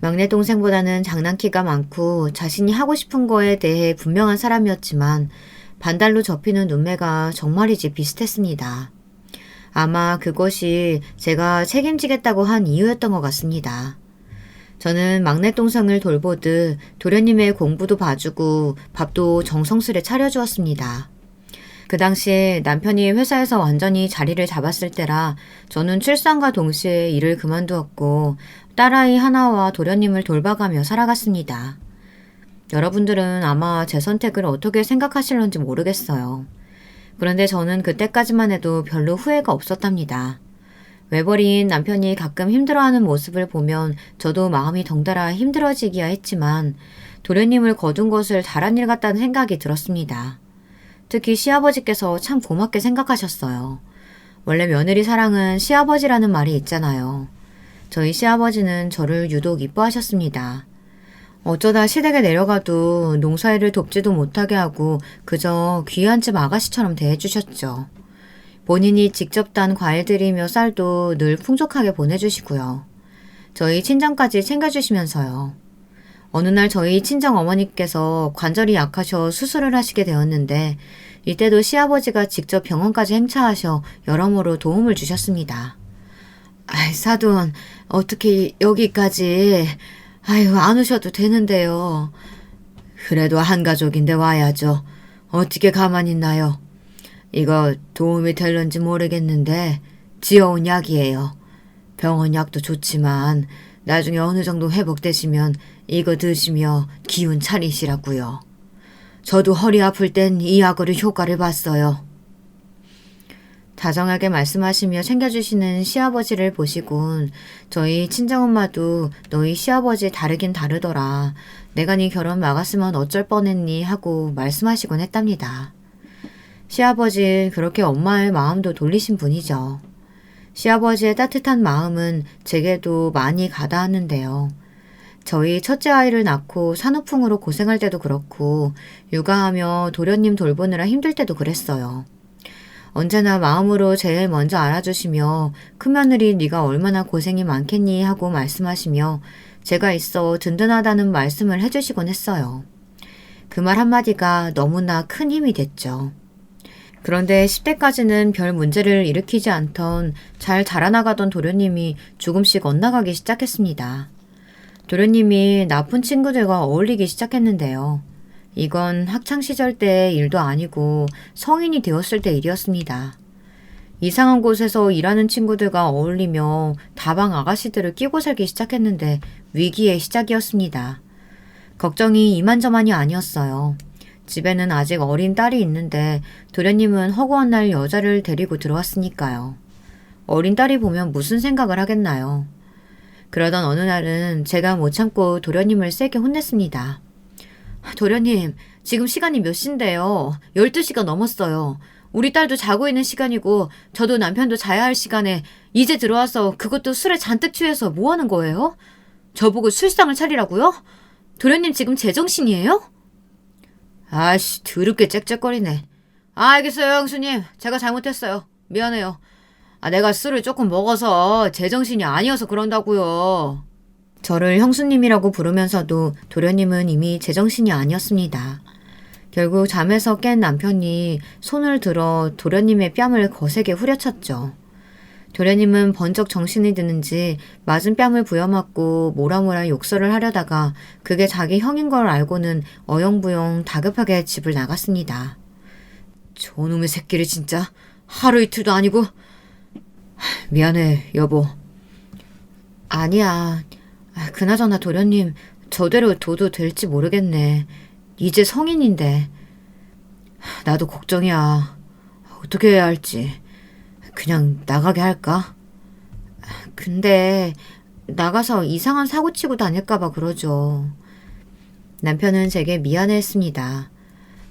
S1: 막내 동생보다는 장난기가 많고 자신이 하고 싶은 거에 대해 분명한 사람이었지만 반달로 접히는 눈매가 정말이지 비슷했습니다. 아마 그것이 제가 책임지겠다고 한 이유였던 것 같습니다. 저는 막내 동생을 돌보듯 도련님의 공부도 봐주고 밥도 정성스레 차려주었습니다. 그 당시에 남편이 회사에서 완전히 자리를 잡았을 때라 저는 출산과 동시에 일을 그만두었고 딸아이 하나와 도련님을 돌봐가며 살아갔습니다. 여러분들은 아마 제 선택을 어떻게 생각하실런지 모르겠어요. 그런데 저는 그때까지만 해도 별로 후회가 없었답니다. 외벌이인 남편이 가끔 힘들어하는 모습을 보면 저도 마음이 덩달아 힘들어지기야 했지만 도련님을 거둔 것을 잘한 일 같다는 생각이 들었습니다. 특히 시아버지께서 참 고맙게 생각하셨어요. 원래 며느리 사랑은 시아버지라는 말이 있잖아요. 저희 시아버지는 저를 유독 이뻐하셨습니다. 어쩌다 시댁에 내려가도 농사일을 돕지도 못하게 하고 그저 귀한 집 아가씨처럼 대해주셨죠. 본인이 직접 딴 과일들이며 쌀도 늘 풍족하게 보내주시고요. 저희 친정까지 챙겨주시면서요. 어느 날 저희 친정 어머니께서 관절이 약하셔 수술을 하시게 되었는데 이때도 시아버지가 직접 병원까지 행차하셔 여러모로 도움을 주셨습니다. 아이, 사돈, 어떻게 여기까지... 아유, 안 오셔도 되는데요. 그래도 한 가족인데 와야죠. 어떻게 가만히 있나요? 이거 도움이 될런지 모르겠는데 지어온 약이에요. 병원 약도 좋지만 나중에 어느 정도 회복되시면 이거 드시며 기운 차리시라고요. 저도 허리 아플 땐 이 약으로 효과를 봤어요. 다정하게 말씀하시며 챙겨주시는 시아버지를 보시곤 저희 친정엄마도 너희 시아버지 다르긴 다르더라. 내가 네 결혼 막았으면 어쩔 뻔했니 하고 말씀하시곤 했답니다. 시아버지 그렇게 엄마의 마음도 돌리신 분이죠. 시아버지의 따뜻한 마음은 제게도 많이 가닿았는데요. 저희 첫째 아이를 낳고 산후풍으로 고생할 때도 그렇고 육아하며 도련님 돌보느라 힘들 때도 그랬어요. 언제나 마음으로 제일 먼저 알아주시며 큰며느리 네가 얼마나 고생이 많겠니 하고 말씀하시며 제가 있어 든든하다는 말씀을 해주시곤 했어요. 그 말 한마디가 너무나 큰 힘이 됐죠. 그런데 10대까지는 별 문제를 일으키지 않던 잘 자라나가던 도련님이 조금씩 엇나가기 시작했습니다. 도련님이 나쁜 친구들과 어울리기 시작했는데요. 이건 학창시절 때의 일도 아니고 성인이 되었을 때 일이었습니다. 이상한 곳에서 일하는 친구들과 어울리며 다방 아가씨들을 끼고 살기 시작했는데 위기의 시작이었습니다. 걱정이 이만저만이 아니었어요. 집에는 아직 어린 딸이 있는데 도련님은 허구한 날 여자를 데리고 들어왔으니까요. 어린 딸이 보면 무슨 생각을 하겠나요? 그러던 어느 날은 제가 못 참고 도련님을 세게 혼냈습니다. 도련님, 지금 시간이 몇 시인데요? 12시가 넘었어요. 우리 딸도 자고 있는 시간이고 저도 남편도 자야 할 시간에 이제 들어와서 그것도 술에 잔뜩 취해서 뭐 하는 거예요? 저보고 술상을 차리라고요? 도련님 지금 제정신이에요? 아씨, 더럽게 짹짹거리네. 알겠어요, 형수님. 제가 잘못했어요. 미안해요. 내가 술을 조금 먹어서 제정신이 아니어서 그런다고요. 저를 형수님이라고 부르면서도 도련님은 이미 제정신이 아니었습니다. 결국 잠에서 깬 남편이 손을 들어 도련님의 뺨을 거세게 후려쳤죠. 도련님은 번쩍 정신이 드는지 맞은 뺨을 부여맞고 뭐라뭐라 욕설을 하려다가 그게 자기 형인 걸 알고는 어영부영 다급하게 집을 나갔습니다. 저놈의 새끼를 진짜 하루 이틀도 아니고. 미안해, 여보. 아니야. 그나저나 도련님, 저대로 둬도 될지 모르겠네. 이제 성인인데. 나도 걱정이야. 어떻게 해야 할지. 그냥 나가게 할까? 근데 나가서 이상한 사고 치고 다닐까봐 그러죠. 남편은 제게 미안해했습니다.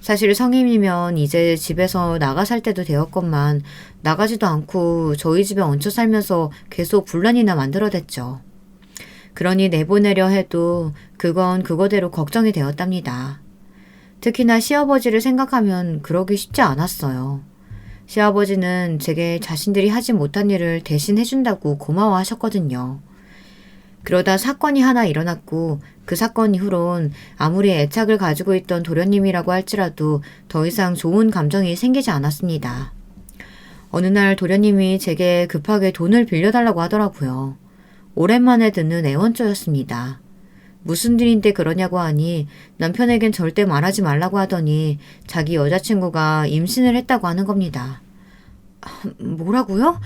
S1: 사실 성인이면 이제 집에서 나가 살 때도 되었건만 나가지도 않고 저희 집에 얹혀 살면서 계속 분란이나 만들어댔죠. 그러니 내보내려 해도 그건 그거대로 걱정이 되었답니다. 특히나 시아버지를 생각하면 그러기 쉽지 않았어요. 시아버지는 제게 자신들이 하지 못한 일을 대신 해준다고 고마워하셨거든요. 그러다 사건이 하나 일어났고 그 사건 이후론 아무리 애착을 가지고 있던 도련님이라고 할지라도 더 이상 좋은 감정이 생기지 않았습니다. 어느 날 도련님이 제게 급하게 돈을 빌려달라고 하더라고요. 오랜만에 듣는 애원조였습니다. 무슨 일인데 그러냐고 하니 남편에겐 절대 말하지 말라고 하더니 자기 여자친구가 임신을 했다고 하는 겁니다. 뭐라고요?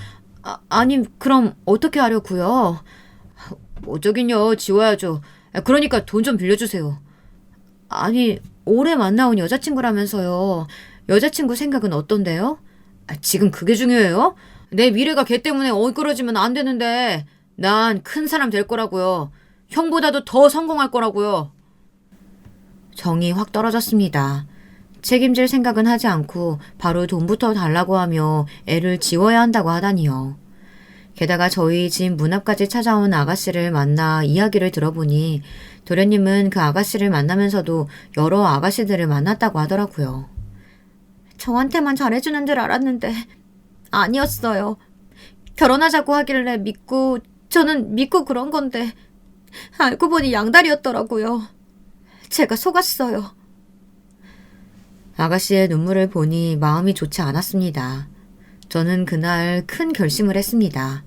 S1: 아니 그럼 어떻게 하려고요? 어쩌긴요, 지워야죠. 그러니까 돈 좀 빌려주세요. 아니 오래 만나온 여자친구라면서요. 여자친구 생각은 어떤데요? 지금 그게 중요해요? 내 미래가 걔 때문에 어그러지면 안 되는데 난 큰 사람 될 거라고요. 형보다도 더 성공할 거라고요. 정이 확 떨어졌습니다. 책임질 생각은 하지 않고 바로 돈부터 달라고 하며 애를 지워야 한다고 하다니요. 게다가 저희 집 문 앞까지 찾아온 아가씨를 만나 이야기를 들어보니 도련님은 그 아가씨를 만나면서도 여러 아가씨들을 만났다고 하더라고요. 저한테만 잘해주는 줄 알았는데 아니었어요. 결혼하자고 하길래 저는 믿고 그런 건데 알고 보니 양다리였더라고요. 제가 속았어요. 아가씨의 눈물을 보니 마음이 좋지 않았습니다. 저는 그날 큰 결심을 했습니다.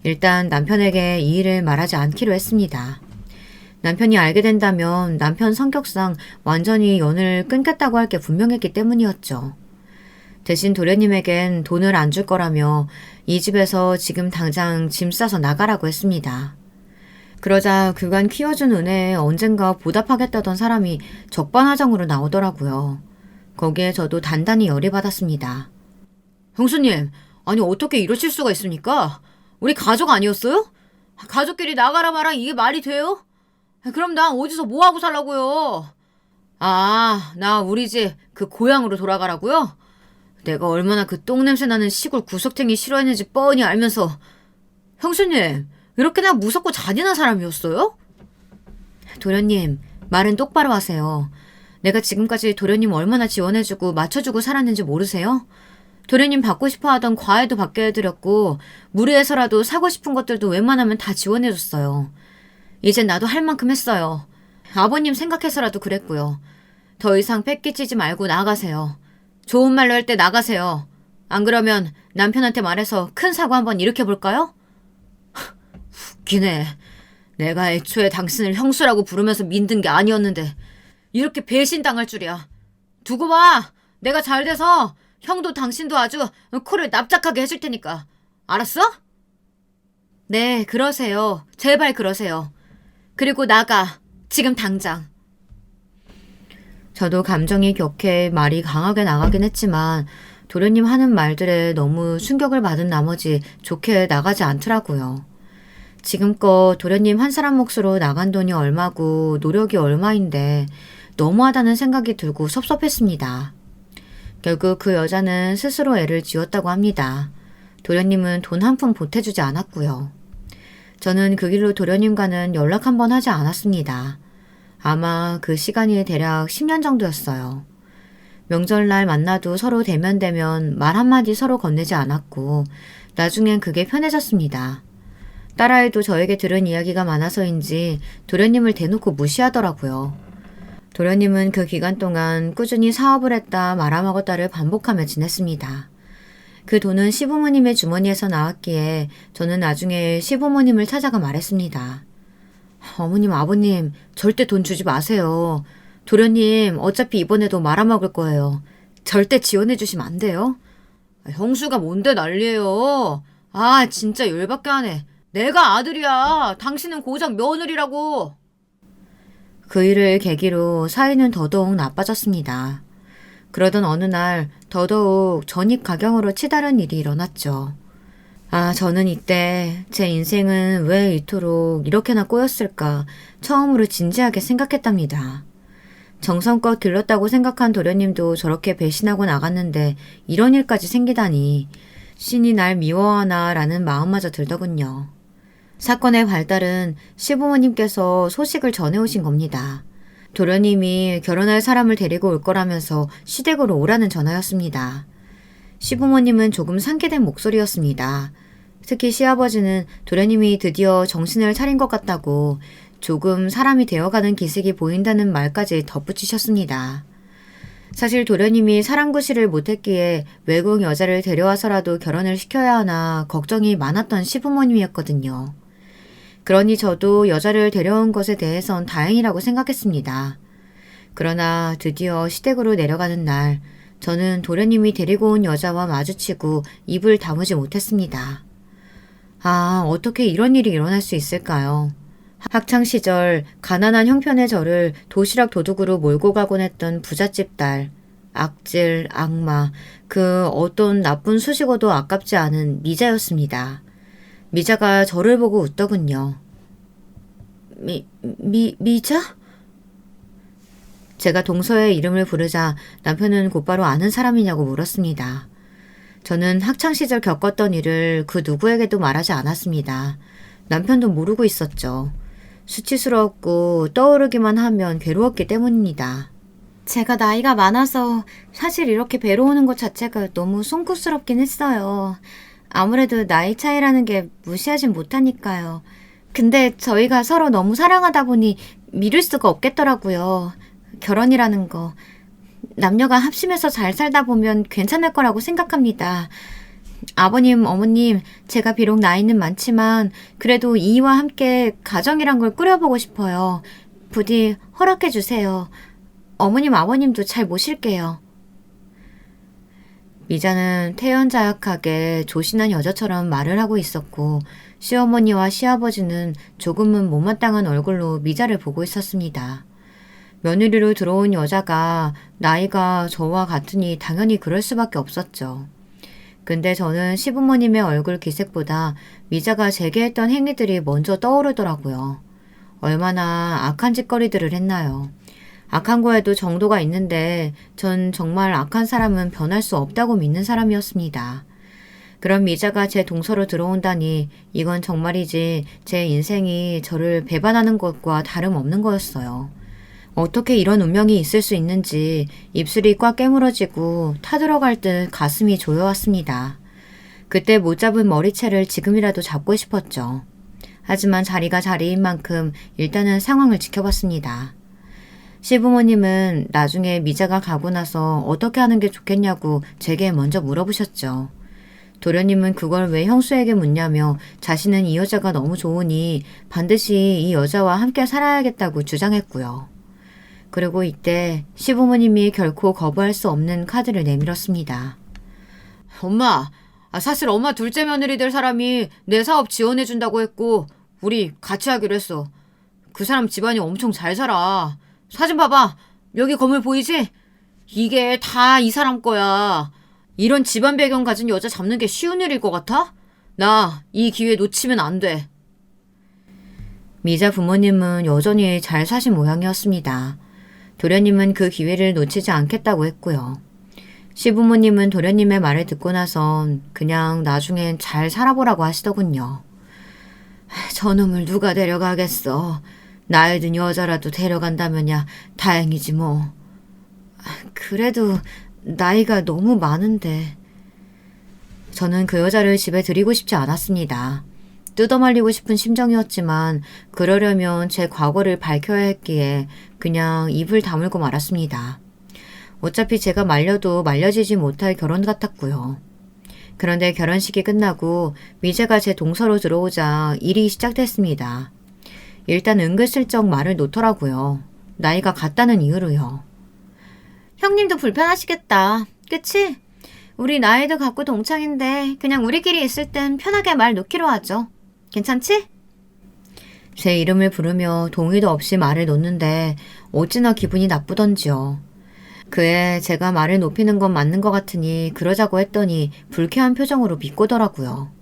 S1: 일단 남편에게 이 일을 말하지 않기로 했습니다. 남편이 알게 된다면 남편 성격상 완전히 연을 끊겠다고 할 게 분명했기 때문이었죠. 대신 도련님에겐 돈을 안 줄 거라며 이 집에서 지금 당장 짐 싸서 나가라고 했습니다. 그러자 그간 키워준 은혜에 언젠가 보답하겠다던 사람이 적반하장으로 나오더라고요. 거기에 저도 단단히 열이 받았습니다. 형수님, 아니 어떻게 이러실 수가 있습니까? 우리 가족 아니었어요? 가족끼리 나가라 마라 이게 말이 돼요? 그럼 난 어디서 뭐하고 살라고요? 나 우리 집 그 고향으로 돌아가라고요? 내가 얼마나 그 똥냄새 나는 시골 구석탱이 싫어했는지 뻔히 알면서. 형수님, 이렇게나 무섭고 잔인한 사람이었어요? 도련님, 말은 똑바로 하세요. 내가 지금까지 도련님 얼마나 지원해주고 맞춰주고 살았는지 모르세요? 도련님 받고 싶어 하던 과외도 받게 해드렸고 무리해서라도 사고 싶은 것들도 웬만하면 다 지원해줬어요. 이젠 나도 할 만큼 했어요. 아버님 생각해서라도 그랬고요. 더 이상 패끼치지 말고 나가세요. 좋은 말로 할 때 나가세요. 안 그러면 남편한테 말해서 큰 사고 한번 일으켜볼까요? 웃기네. 내가 애초에 당신을 형수라고 부르면서 믿는 게 아니었는데 이렇게 배신당할 줄이야. 두고 봐. 내가 잘 돼서 형도 당신도 아주 코를 납작하게 해줄 테니까. 알았어? 네, 그러세요. 제발 그러세요. 그리고 나가. 지금 당장. 저도 감정이 격해 말이 강하게 나가긴 했지만 도련님 하는 말들에 너무 충격을 받은 나머지 좋게 나가지 않더라고요. 지금껏 도련님 한 사람 몫으로 나간 돈이 얼마고 노력이 얼마인데 너무하다는 생각이 들고 섭섭했습니다. 결국 그 여자는 스스로 애를 지었다고 합니다. 도련님은 돈 한 푼 보태주지 않았고요. 저는 그 길로 도련님과는 연락 한 번 하지 않았습니다. 아마 그 시간이 대략 10년 정도였어요. 명절날 만나도 서로 대면대면 말 한마디 서로 건네지 않았고 나중엔 그게 편해졌습니다. 딸아이도 저에게 들은 이야기가 많아서인지 도련님을 대놓고 무시하더라고요. 도련님은 그 기간 동안 꾸준히 사업을 했다 말아먹었다를 반복하며 지냈습니다. 그 돈은 시부모님의 주머니에서 나왔기에 저는 나중에 시부모님을 찾아가 말했습니다. 어머님, 아버님, 절대 돈 주지 마세요. 도련님 어차피 이번에도 말아먹을 거예요. 절대 지원해 주시면 안 돼요? 형수가 뭔데 난리예요. 아, 진짜 열받게 하네. 내가 아들이야. 당신은 고작 며느리라고. 그 일을 계기로 사이는 더더욱 나빠졌습니다. 그러던 어느 날 더더욱 전입가경으로 치달은 일이 일어났죠. 아, 저는 이때 제 인생은 왜 이토록 이렇게나 꼬였을까 처음으로 진지하게 생각했답니다. 정성껏 길렀다고 생각한 도련님도 저렇게 배신하고 나갔는데 이런 일까지 생기다니 신이 날 미워하나 라는 마음마저 들더군요. 사건의 발달은 시부모님께서 소식을 전해오신 겁니다. 도련님이 결혼할 사람을 데리고 올 거라면서 시댁으로 오라는 전화였습니다. 시부모님은 조금 상기된 목소리였습니다. 특히 시아버지는 도련님이 드디어 정신을 차린 것 같다고 조금 사람이 되어가는 기색이 보인다는 말까지 덧붙이셨습니다. 사실 도련님이 사랑구실을 못했기에 외국 여자를 데려와서라도 결혼을 시켜야 하나 걱정이 많았던 시부모님이었거든요. 그러니 저도 여자를 데려온 것에 대해선 다행이라고 생각했습니다. 그러나 드디어 시댁으로 내려가는 날 저는 도련님이 데리고 온 여자와 마주치고 입을 다무지 못했습니다. 아, 어떻게 이런 일이 일어날 수 있을까요? 학창시절 가난한 형편의 저를 도시락 도둑으로 몰고 가곤 했던 부잣집 딸, 악질, 악마, 그 어떤 나쁜 수식어도 아깝지 않은 미자였습니다. 미자가 저를 보고 웃더군요. 미자? 제가 동서의 이름을 부르자 남편은 곧바로 아는 사람이냐고 물었습니다. 저는 학창시절 겪었던 일을 그 누구에게도 말하지 않았습니다. 남편도 모르고 있었죠. 수치스러웠고 떠오르기만 하면 괴로웠기 때문입니다. 제가 나이가 많아서 사실 이렇게 배로우는 것 자체가 너무 송구스럽긴 했어요. 아무래도 나이 차이라는 게 무시하진 못하니까요. 근데 저희가 서로 너무 사랑하다 보니 미룰 수가 없겠더라고요. 결혼이라는 거. 남녀가 합심해서 잘 살다 보면 괜찮을 거라고 생각합니다. 아버님, 어머님, 제가 비록 나이는 많지만 그래도 이와 함께 가정이란 걸 꾸려보고 싶어요. 부디 허락해 주세요. 어머님, 아버님도 잘 모실게요. 미자는 태연자약하게 조신한 여자처럼 말을 하고 있었고 시어머니와 시아버지는 조금은 못마땅한 얼굴로 미자를 보고 있었습니다. 며느리로 들어온 여자가 나이가 저와 같으니 당연히 그럴 수밖에 없었죠. 근데 저는 시부모님의 얼굴 기색보다 미자가 제게 했던 행위들이 먼저 떠오르더라고요. 얼마나 악한 짓거리들을 했나요? 악한 거에도 정도가 있는데 전 정말 악한 사람은 변할 수 없다고 믿는 사람이었습니다. 그런 미자가 제 동서로 들어온다니 이건 정말이지 제 인생이 저를 배반하는 것과 다름없는 거였어요. 어떻게 이런 운명이 있을 수 있는지 입술이 꽉 깨물어지고 타들어갈 듯 가슴이 조여왔습니다. 그때 못 잡은 머리채를 지금이라도 잡고 싶었죠. 하지만 자리가 자리인 만큼 일단은 상황을 지켜봤습니다. 시부모님은 나중에 미자가 가고 나서 어떻게 하는 게 좋겠냐고 제게 먼저 물어보셨죠. 도련님은 그걸 왜 형수에게 묻냐며 자신은 이 여자가 너무 좋으니 반드시 이 여자와 함께 살아야겠다고 주장했고요. 그리고 이때 시부모님이 결코 거부할 수 없는 카드를 내밀었습니다. 엄마, 사실 엄마 둘째 며느리 될 사람이 내 사업 지원해준다고 했고 우리 같이 하기로 했어. 그 사람 집안이 엄청 잘 살아. 사진 봐봐. 여기 건물 보이지? 이게 다 이 사람 거야. 이런 집안 배경 가진 여자 잡는 게 쉬운 일일 것 같아? 나 이 기회 놓치면 안 돼. 미자 부모님은 여전히 잘 사신 모양이었습니다. 도련님은 그 기회를 놓치지 않겠다고 했고요. 시부모님은 도련님의 말을 듣고 나선 그냥 나중엔 잘 살아보라고 하시더군요. 저놈을 누가 데려가겠어. 나이 든 여자라도 데려간다면야 다행이지 뭐. 그래도 나이가 너무 많은데. 저는 그 여자를 집에 들이고 싶지 않았습니다. 뜯어말리고 싶은 심정이었지만 그러려면 제 과거를 밝혀야 했기에 그냥 입을 다물고 말았습니다. 어차피 제가 말려도 말려지지 못할 결혼 같았고요. 그런데 결혼식이 끝나고 미자가 제 동서로 들어오자 일이 시작됐습니다. 일단 은근슬쩍 말을 놓더라고요. 나이가 같다는 이유로요. 형님도 불편하시겠다. 그치? 우리 나이도 같고 동창인데 그냥 우리끼리 있을 땐 편하게 말 놓기로 하죠. 괜찮지? 제 이름을 부르며 동의도 없이 말을 놓는데 어찌나 기분이 나쁘던지요. 그에 제가 말을 높이는 건 맞는 것 같으니 그러자고 했더니 불쾌한 표정으로 비꼬더라고요.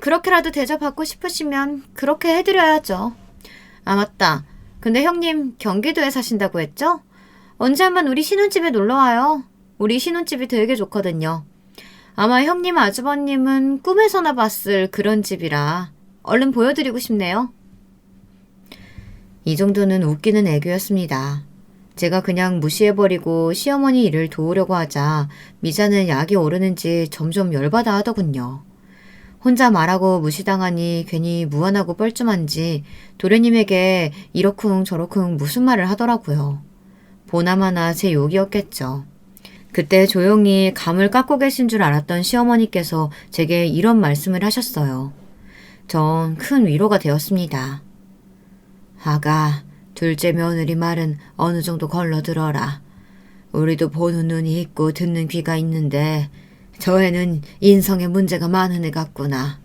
S1: 그렇게라도 대접받고 싶으시면 그렇게 해드려야죠. 아 맞다. 근데 형님 경기도에 사신다고 했죠? 언제 한번 우리 신혼집에 놀러와요. 우리 신혼집이 되게 좋거든요. 아마 형님 아주버님은 꿈에서나 봤을 그런 집이라 얼른 보여드리고 싶네요. 이 정도는 웃기는 애교였습니다. 제가 그냥 무시해버리고 시어머니 일을 도우려고 하자 미자는 약이 오르는지 점점 열받아 하더군요. 혼자 말하고 무시당하니 괜히 무안하고 뻘쭘한지 도련님에게 이러쿵 저러쿵 무슨 말을 하더라고요. 보나마나 제 욕이었겠죠. 그때 조용히 감을 깎고 계신 줄 알았던 시어머니께서 제게 이런 말씀을 하셨어요. 전 큰 위로가 되었습니다. 아가, 둘째 며느리 말은 어느 정도 걸러들어라. 우리도 보는 눈이 있고 듣는 귀가 있는데 저 애는 인성에 문제가 많은 애 같구나.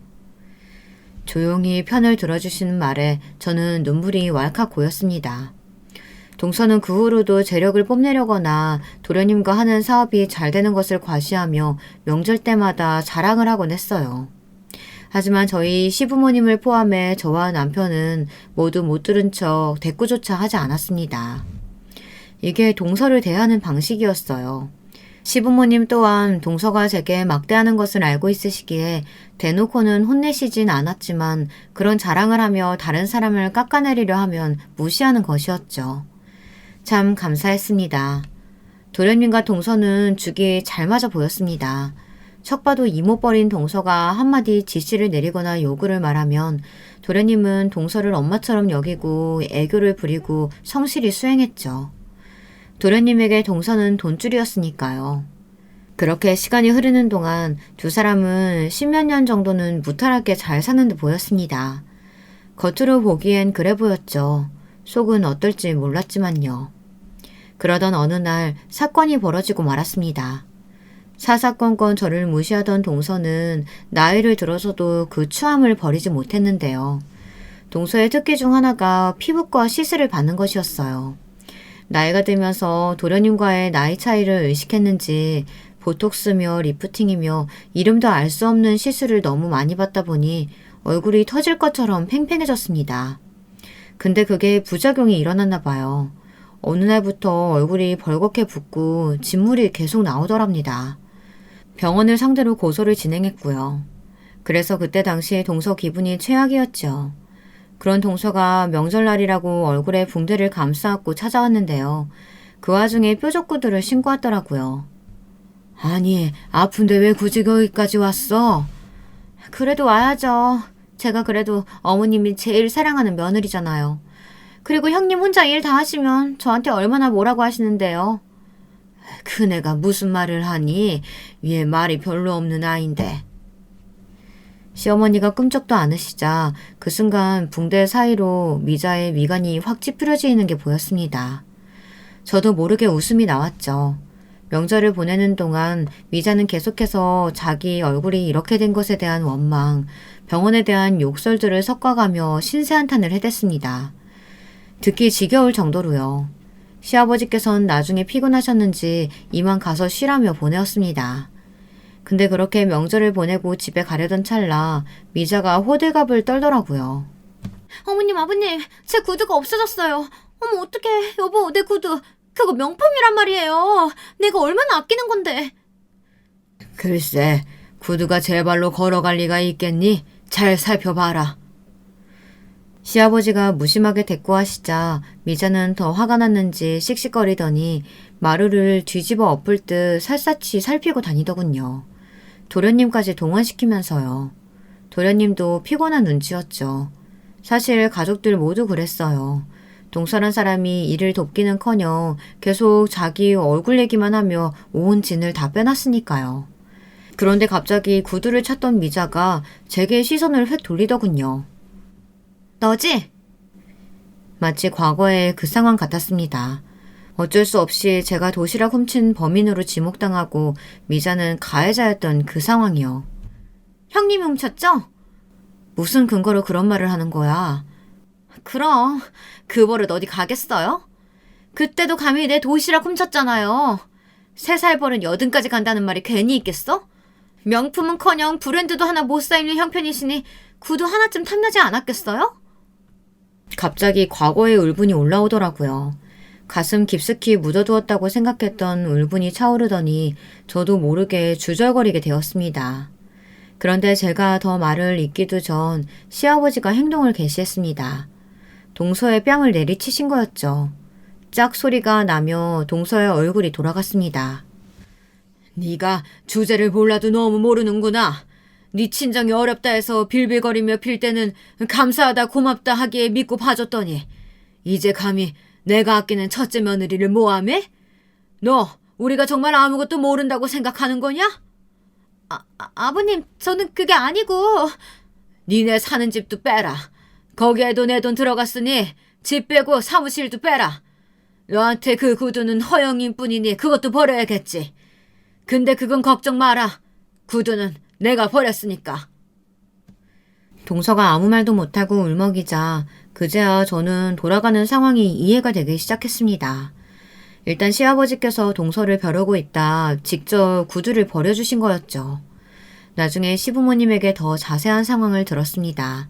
S1: 조용히 편을 들어주시는 말에 저는 눈물이 왈칵 고였습니다. 동서는 그 후로도 재력을 뽐내려거나 도련님과 하는 사업이 잘 되는 것을 과시하며 명절 때마다 자랑을 하곤 했어요. 하지만 저희 시부모님을 포함해 저와 남편은 모두 못 들은 척 대꾸조차 하지 않았습니다. 이게 동서를 대하는 방식이었어요. 시부모님 또한 동서가 제게 막대하는 것을 알고 있으시기에 대놓고는 혼내시진 않았지만 그런 자랑을 하며 다른 사람을 깎아내리려 하면 무시하는 것이었죠. 참 감사했습니다. 도련님과 동서는 죽이 잘 맞아 보였습니다. 척 봐도 이모뻘인 동서가 한마디 지시를 내리거나 요구를 말하면 도련님은 동서를 엄마처럼 여기고 애교를 부리고 성실히 수행했죠. 도련님에게 동서는 돈줄이었으니까요. 그렇게 시간이 흐르는 동안 두 사람은 10몇 년 정도는 무탈하게 잘 사는 듯 보였습니다. 겉으로 보기엔 그래 보였죠. 속은 어떨지 몰랐지만요. 그러던 어느 날 사건이 벌어지고 말았습니다. 사사건건 저를 무시하던 동서는 나이를 들어서도 그 추함을 버리지 못했는데요. 동서의 특기 중 하나가 피부과 시술을 받는 것이었어요. 나이가 들면서 도련님과의 나이 차이를 의식했는지 보톡스며 리프팅이며 이름도 알 수 없는 시술을 너무 많이 받다 보니 얼굴이 터질 것처럼 팽팽해졌습니다. 근데 그게 부작용이 일어났나 봐요. 어느 날부터 얼굴이 벌겋게 붓고 진물이 계속 나오더랍니다. 병원을 상대로 고소를 진행했고요. 그래서 그때 당시 동서 기분이 최악이었죠. 그런 동서가 명절날이라고 얼굴에 붕대를 감싸안고 찾아왔는데요. 그 와중에 뾰족구두를 신고 왔더라고요. 아니, 아픈데 왜 굳이 거기까지 왔어? 그래도 와야죠. 제가 그래도 어머님이 제일 사랑하는 며느리잖아요. 그리고 형님 혼자 일 다 하시면 저한테 얼마나 뭐라고 하시는데요. 그네가 무슨 말을 하니? 얘 말이 별로 없는 아인데. 시어머니가 끔찍도 않으시자 그 순간 붕대 사이로 미자의 미간이 확 찌푸려지는 게 보였습니다. 저도 모르게 웃음이 나왔죠. 명절을 보내는 동안 미자는 계속해서 자기 얼굴이 이렇게 된 것에 대한 원망, 병원에 대한 욕설들을 섞어가며 신세한탄을 해댔습니다. 듣기 지겨울 정도로요. 시아버지께서는 나중에 피곤하셨는지 이만 가서 쉬라며 보내었습니다. 근데 그렇게 명절을 보내고 집에 가려던 찰나 미자가 호들갑을 떨더라고요. 어머님, 아버님, 제 구두가 없어졌어요. 어머, 어떡해. 여보, 내 구두. 그거 명품이란 말이에요. 내가 얼마나 아끼는 건데. 글쎄, 구두가 제 발로 걸어갈 리가 있겠니? 잘 살펴봐라. 시아버지가 무심하게 대꾸하시자 미자는 더 화가 났는지 씩씩거리더니 마루를 뒤집어 엎을 듯 살샅이 살피고 다니더군요. 도련님까지 동원시키면서요. 도련님도 피곤한 눈치였죠. 사실 가족들 모두 그랬어요. 동서란 사람이 일을 돕기는커녕 계속 자기 얼굴 얘기만 하며 온 진을 다 빼놨으니까요. 그런데 갑자기 구두를 찾던 미자가 제게 시선을 획 돌리더군요. 너지? 마치 과거의 그 상황 같았습니다. 어쩔 수 없이 제가 도시락 훔친 범인으로 지목당하고 미자는 가해자였던 그 상황이요. 형님이 훔쳤죠? 무슨 근거로 그런 말을 하는 거야? 그럼 그 버릇 어디 가겠어요? 그때도 감히 내 도시락 훔쳤잖아요. 3살 버릇 80까지 간다는 말이 괜히 있겠어? 명품은커녕 브랜드도 하나 못 사 입는 형편이시니 구두 하나쯤 탐나지 않았겠어요? 갑자기 과거의 울분이 올라오더라고요. 가슴 깊숙이 묻어두었다고 생각했던 울분이 차오르더니 저도 모르게 주절거리게 되었습니다. 그런데 제가 더 말을 잇기도 전 시아버지가 행동을 개시했습니다. 동서의 뺨을 내리치신 거였죠. 짝 소리가 나며 동서의 얼굴이 돌아갔습니다. 네가 주제를 몰라도 너무 모르는구나. 네 친정이 어렵다 해서 빌빌거리며 빌 때는 감사하다 고맙다 하기에 믿고 봐줬더니 이제 감히 내가 아끼는 첫째 며느리를 모함해? 너 우리가 정말 아무것도 모른다고 생각하는 거냐? 아버님, 저는 그게 아니고. 니네 사는 집도 빼라. 거기에도 내 돈 들어갔으니 집 빼고 사무실도 빼라. 너한테 그 구두는 허영인 뿐이니 그것도 버려야겠지. 근데 그건 걱정 마라. 구두는 내가 버렸으니까. 동서가 아무 말도 못하고 울먹이자 그제야 저는 돌아가는 상황이 이해가 되기 시작했습니다. 일단 시아버지께서 동서를 벼르고 있다 직접 구두를 버려주신 거였죠. 나중에 시부모님에게 더 자세한 상황을 들었습니다.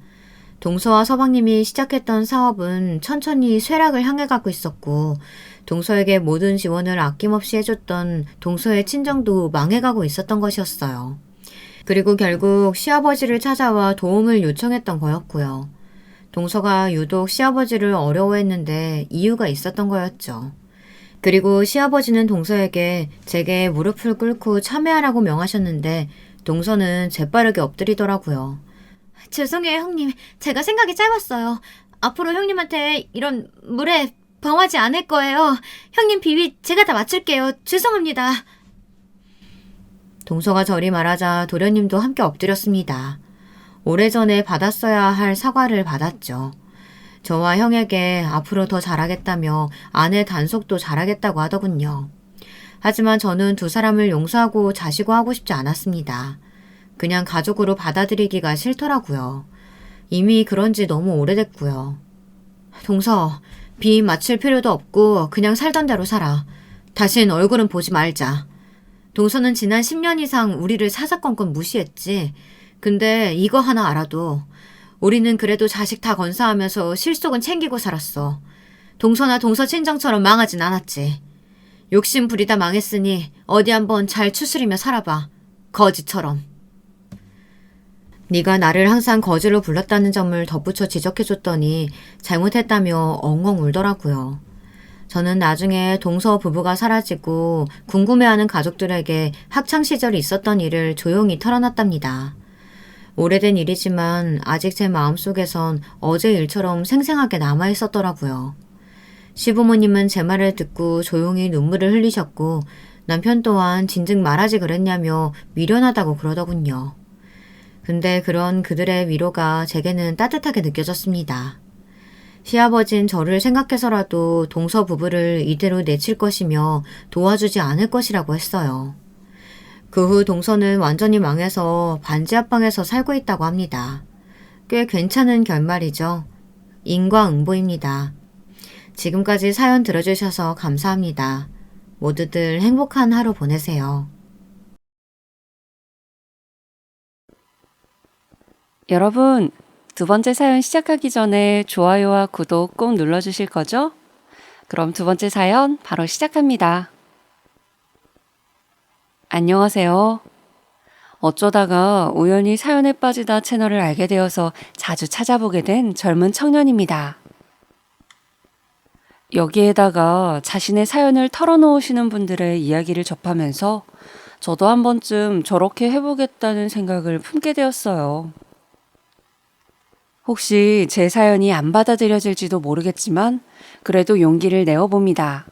S1: 동서와 서방님이 시작했던 사업은 천천히 쇠락을 향해 가고 있었고 동서에게 모든 지원을 아낌없이 해줬던 동서의 친정도 망해가고 있었던 것이었어요. 그리고 결국 시아버지를 찾아와 도움을 요청했던 거였고요. 동서가 유독 시아버지를 어려워했는데 이유가 있었던 거였죠. 그리고 시아버지는 동서에게 제게 무릎을 꿇고 참회하라고 명하셨는데 동서는 재빠르게 엎드리더라고요. 죄송해요, 형님. 제가 생각이 짧았어요. 앞으로 형님한테 이런 물에 범하지 않을 거예요. 형님 비위 제가 다 맞출게요. 죄송합니다. 동서가 저리 말하자 도련님도 함께 엎드렸습니다. 오래전에 받았어야 할 사과를 받았죠. 저와 형에게 앞으로 더 잘하겠다며 아내 단속도 잘하겠다고 하더군요. 하지만 저는 두 사람을 용서하고 자시고하고 싶지 않았습니다. 그냥 가족으로 받아들이기가 싫더라고요. 이미 그런 지 너무 오래됐고요. 동서, 빚 맞출 필요도 없고 그냥 살던 대로 살아. 다신 얼굴은 보지 말자. 동서는 지난 10년 이상 우리를 사사건건 무시했지. 근데 이거 하나 알아도 우리는 그래도 자식 다 건사하면서 실속은 챙기고 살았어. 동서나 동서 친정처럼 망하진 않았지. 욕심 부리다 망했으니 어디 한번 잘 추스리며 살아봐. 거지처럼. 네가 나를 항상 거지로 불렀다는 점을 덧붙여 지적해줬더니 잘못했다며 엉엉 울더라고요. 저는 나중에 동서 부부가 사라지고 궁금해하는 가족들에게 학창시절에 있었던 일을 조용히 털어놨답니다. 오래된 일이지만 아직 제 마음속에선 어제 일처럼 생생하게 남아 있었더라고요. 시부모님은 제 말을 듣고 조용히 눈물을 흘리셨고 남편 또한 진즉 말하지 그랬냐며 미련하다고 그러더군요. 근데 그런 그들의 위로가 제게는 따뜻하게 느껴졌습니다. 시아버진 저를 생각해서라도 동서 부부를 이대로 내칠 것이며 도와주지 않을 것이라고 했어요. 그 후 동서는 완전히 망해서 반지 앞방에서 살고 있다고 합니다. 꽤 괜찮은 결말이죠. 인과응보입니다. 지금까지 사연 들어주셔서 감사합니다. 모두들 행복한 하루 보내세요.
S2: 여러분, 두 번째 사연 시작하기 전에 좋아요와 구독 꼭 눌러주실 거죠? 그럼 두 번째 사연 바로 시작합니다. 안녕하세요. 어쩌다가 우연히 사연에 빠지다 채널을 알게 되어서 자주 찾아보게 된 젊은 청년입니다. 여기에다가 자신의 사연을 털어놓으시는 분들의 이야기를 접하면서 저도 한 번쯤 저렇게 해보겠다는 생각을 품게 되었어요. 혹시 제 사연이 안 받아들여질지도 모르겠지만 그래도 용기를 내어봅니다.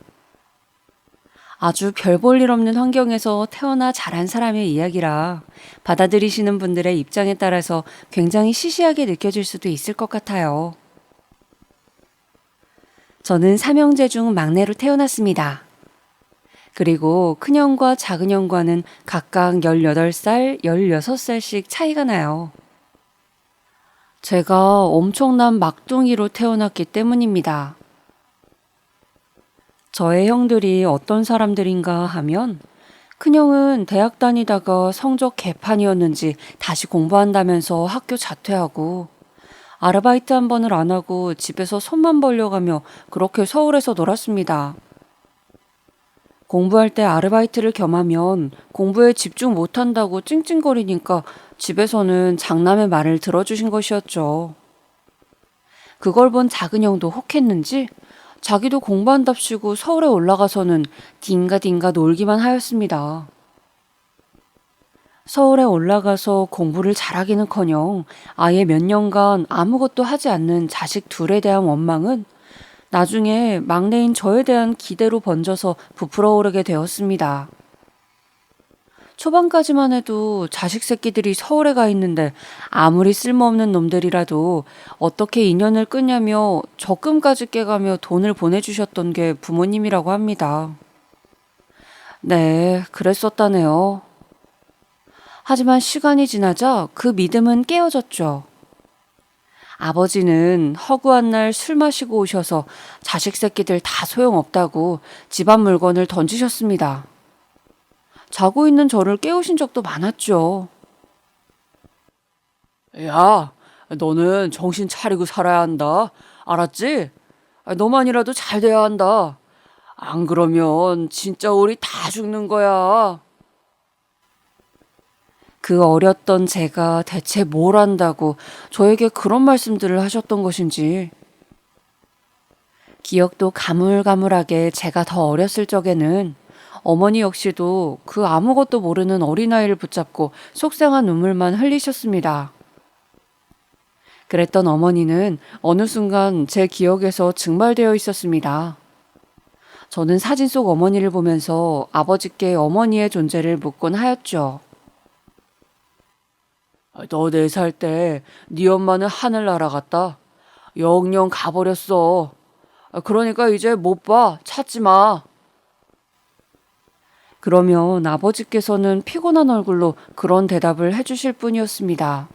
S2: 아주 별 볼 일 없는 환경에서 태어나 자란 사람의 이야기라 받아들이시는 분들의 입장에 따라서 굉장히 시시하게 느껴질 수도 있을 것 같아요. 저는 삼형제 중 막내로 태어났습니다. 그리고 큰형과 작은형과는 각각 18살, 16살씩 차이가 나요. 제가 엄청난 막둥이로 태어났기 때문입니다. 저의 형들이 어떤 사람들인가 하면 큰형은 대학 다니다가 성적 개판이었는지 다시 공부한다면서 학교 자퇴하고 아르바이트 한 번을 안 하고 집에서 손만 벌려가며 그렇게 서울에서 놀았습니다. 공부할 때 아르바이트를 겸하면 공부에 집중 못한다고 찡찡거리니까 집에서는 장남의 말을 들어주신 것이었죠. 그걸 본 작은 형도 혹했는지 자기도 공부한답시고 서울에 올라가서는 딩가딩가 놀기만 하였습니다. 서울에 올라가서 공부를 잘하기는커녕 아예 몇 년간 아무것도 하지 않는 자식 둘에 대한 원망은 나중에 막내인 저에 대한 기대로 번져서 부풀어 오르게 되었습니다. 초반까지만 해도 자식 새끼들이 서울에 가 있는데 아무리 쓸모없는 놈들이라도 어떻게 인연을 끊냐며 적금까지 깨가며 돈을 보내주셨던 게 부모님이라고 합니다. 네, 그랬었다네요. 하지만 시간이 지나자 그 믿음은 깨어졌죠. 아버지는 허구한 날 술 마시고 오셔서 자식 새끼들 다 소용없다고 집안 물건을 던지셨습니다. 자고 있는 저를 깨우신 적도 많았죠. 야, 너는 정신 차리고 살아야 한다. 알았지? 너만이라도 잘 돼야 한다. 안 그러면 진짜 우리 다 죽는 거야. 그 어렸던 제가 대체 뭘 안다고 저에게 그런 말씀들을 하셨던 것인지. 기억도 가물가물하게 제가 더 어렸을 적에는 어머니 역시도 그 아무것도 모르는 어린아이를 붙잡고 속상한 눈물만 흘리셨습니다. 그랬던 어머니는 어느 순간 제 기억에서 증발되어 있었습니다. 저는 사진 속 어머니를 보면서 아버지께 어머니의 존재를 묻곤 하였죠. 너 4살 때 네 엄마는 하늘 날아갔다. 영영 가버렸어. 그러니까 이제 못 봐. 찾지 마. 그러면 아버지께서는 피곤한 얼굴로 그런 대답을 해주실 뿐이었습니다.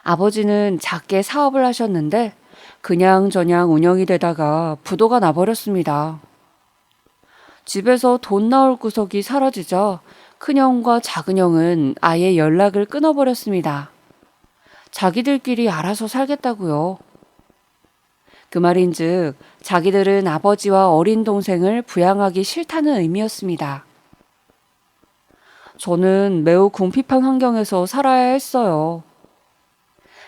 S2: 아버지는 작게 사업을 하셨는데 그냥저냥 운영이 되다가 부도가 나버렸습니다. 집에서 돈 나올 구석이 사라지자 큰형과 작은형은 아예 연락을 끊어버렸습니다. 자기들끼리 알아서 살겠다고요. 그 말인즉 자기들은 아버지와 어린 동생을 부양하기 싫다는 의미였습니다. 저는 매우 궁핍한 환경에서 살아야 했어요.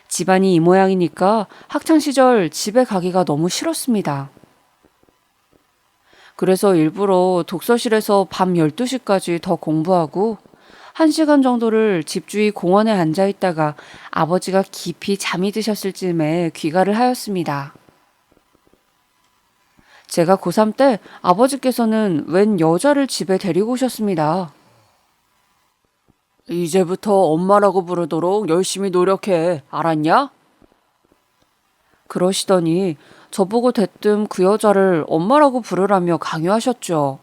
S2: 집안이 이 모양이니까 학창시절 집에 가기가 너무 싫었습니다. 그래서 일부러 독서실에서 밤 12시까지 더 공부하고 1시간 정도를 집주위 공원에 앉아 있다가 아버지가 깊이 잠이 드셨을 즈음에 귀가를 하였습니다. 제가 고3 때 아버지께서는 웬 여자를 집에 데리고 오셨습니다. 이제부터 엄마라고 부르도록 열심히 노력해. 알았냐? 그러시더니 저보고 대뜸 그 여자를 엄마라고 부르라며 강요하셨죠.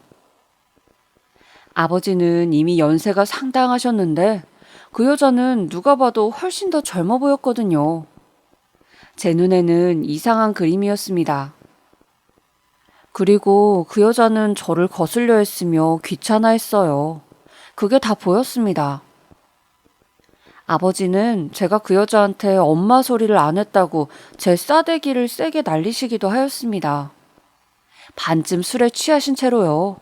S2: 아버지는 이미 연세가 상당하셨는데 그 여자는 누가 봐도 훨씬 더 젊어 보였거든요. 제 눈에는 이상한 그림이었습니다. 그리고 그 여자는 저를 거슬려 했으며 귀찮아했어요. 그게 다 보였습니다. 아버지는 제가 그 여자한테 엄마 소리를 안 했다고 제 싸대기를 세게 날리시기도 하였습니다. 반쯤 술에 취하신 채로요.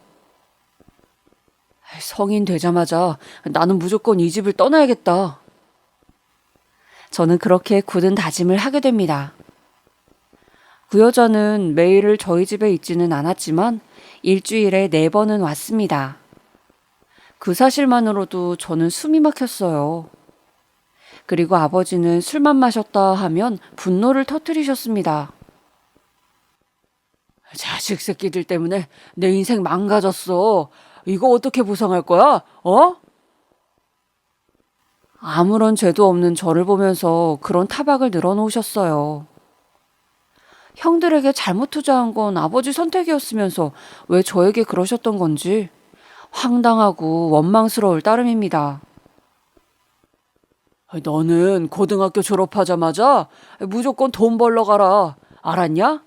S2: 성인 되자마자 나는 무조건 이 집을 떠나야겠다. 저는 그렇게 굳은 다짐을 하게 됩니다. 그 여자는 매일을 저희 집에 있지는 않았지만 일주일에 4번은 왔습니다. 그 사실만으로도 저는 숨이 막혔어요. 그리고 아버지는 술만 마셨다 하면 분노를 터뜨리셨습니다. 자식 새끼들 때문에 내 인생 망가졌어. 이거 어떻게 보상할 거야? 어? 아무런 죄도 없는 저를 보면서 그런 타박을 늘어놓으셨어요. 형들에게 잘못 투자한 건 아버지 선택이었으면서 왜 저에게 그러셨던 건지 황당하고 원망스러울 따름입니다. 너는 고등학교 졸업하자마자 무조건 돈 벌러 가라. 알았냐?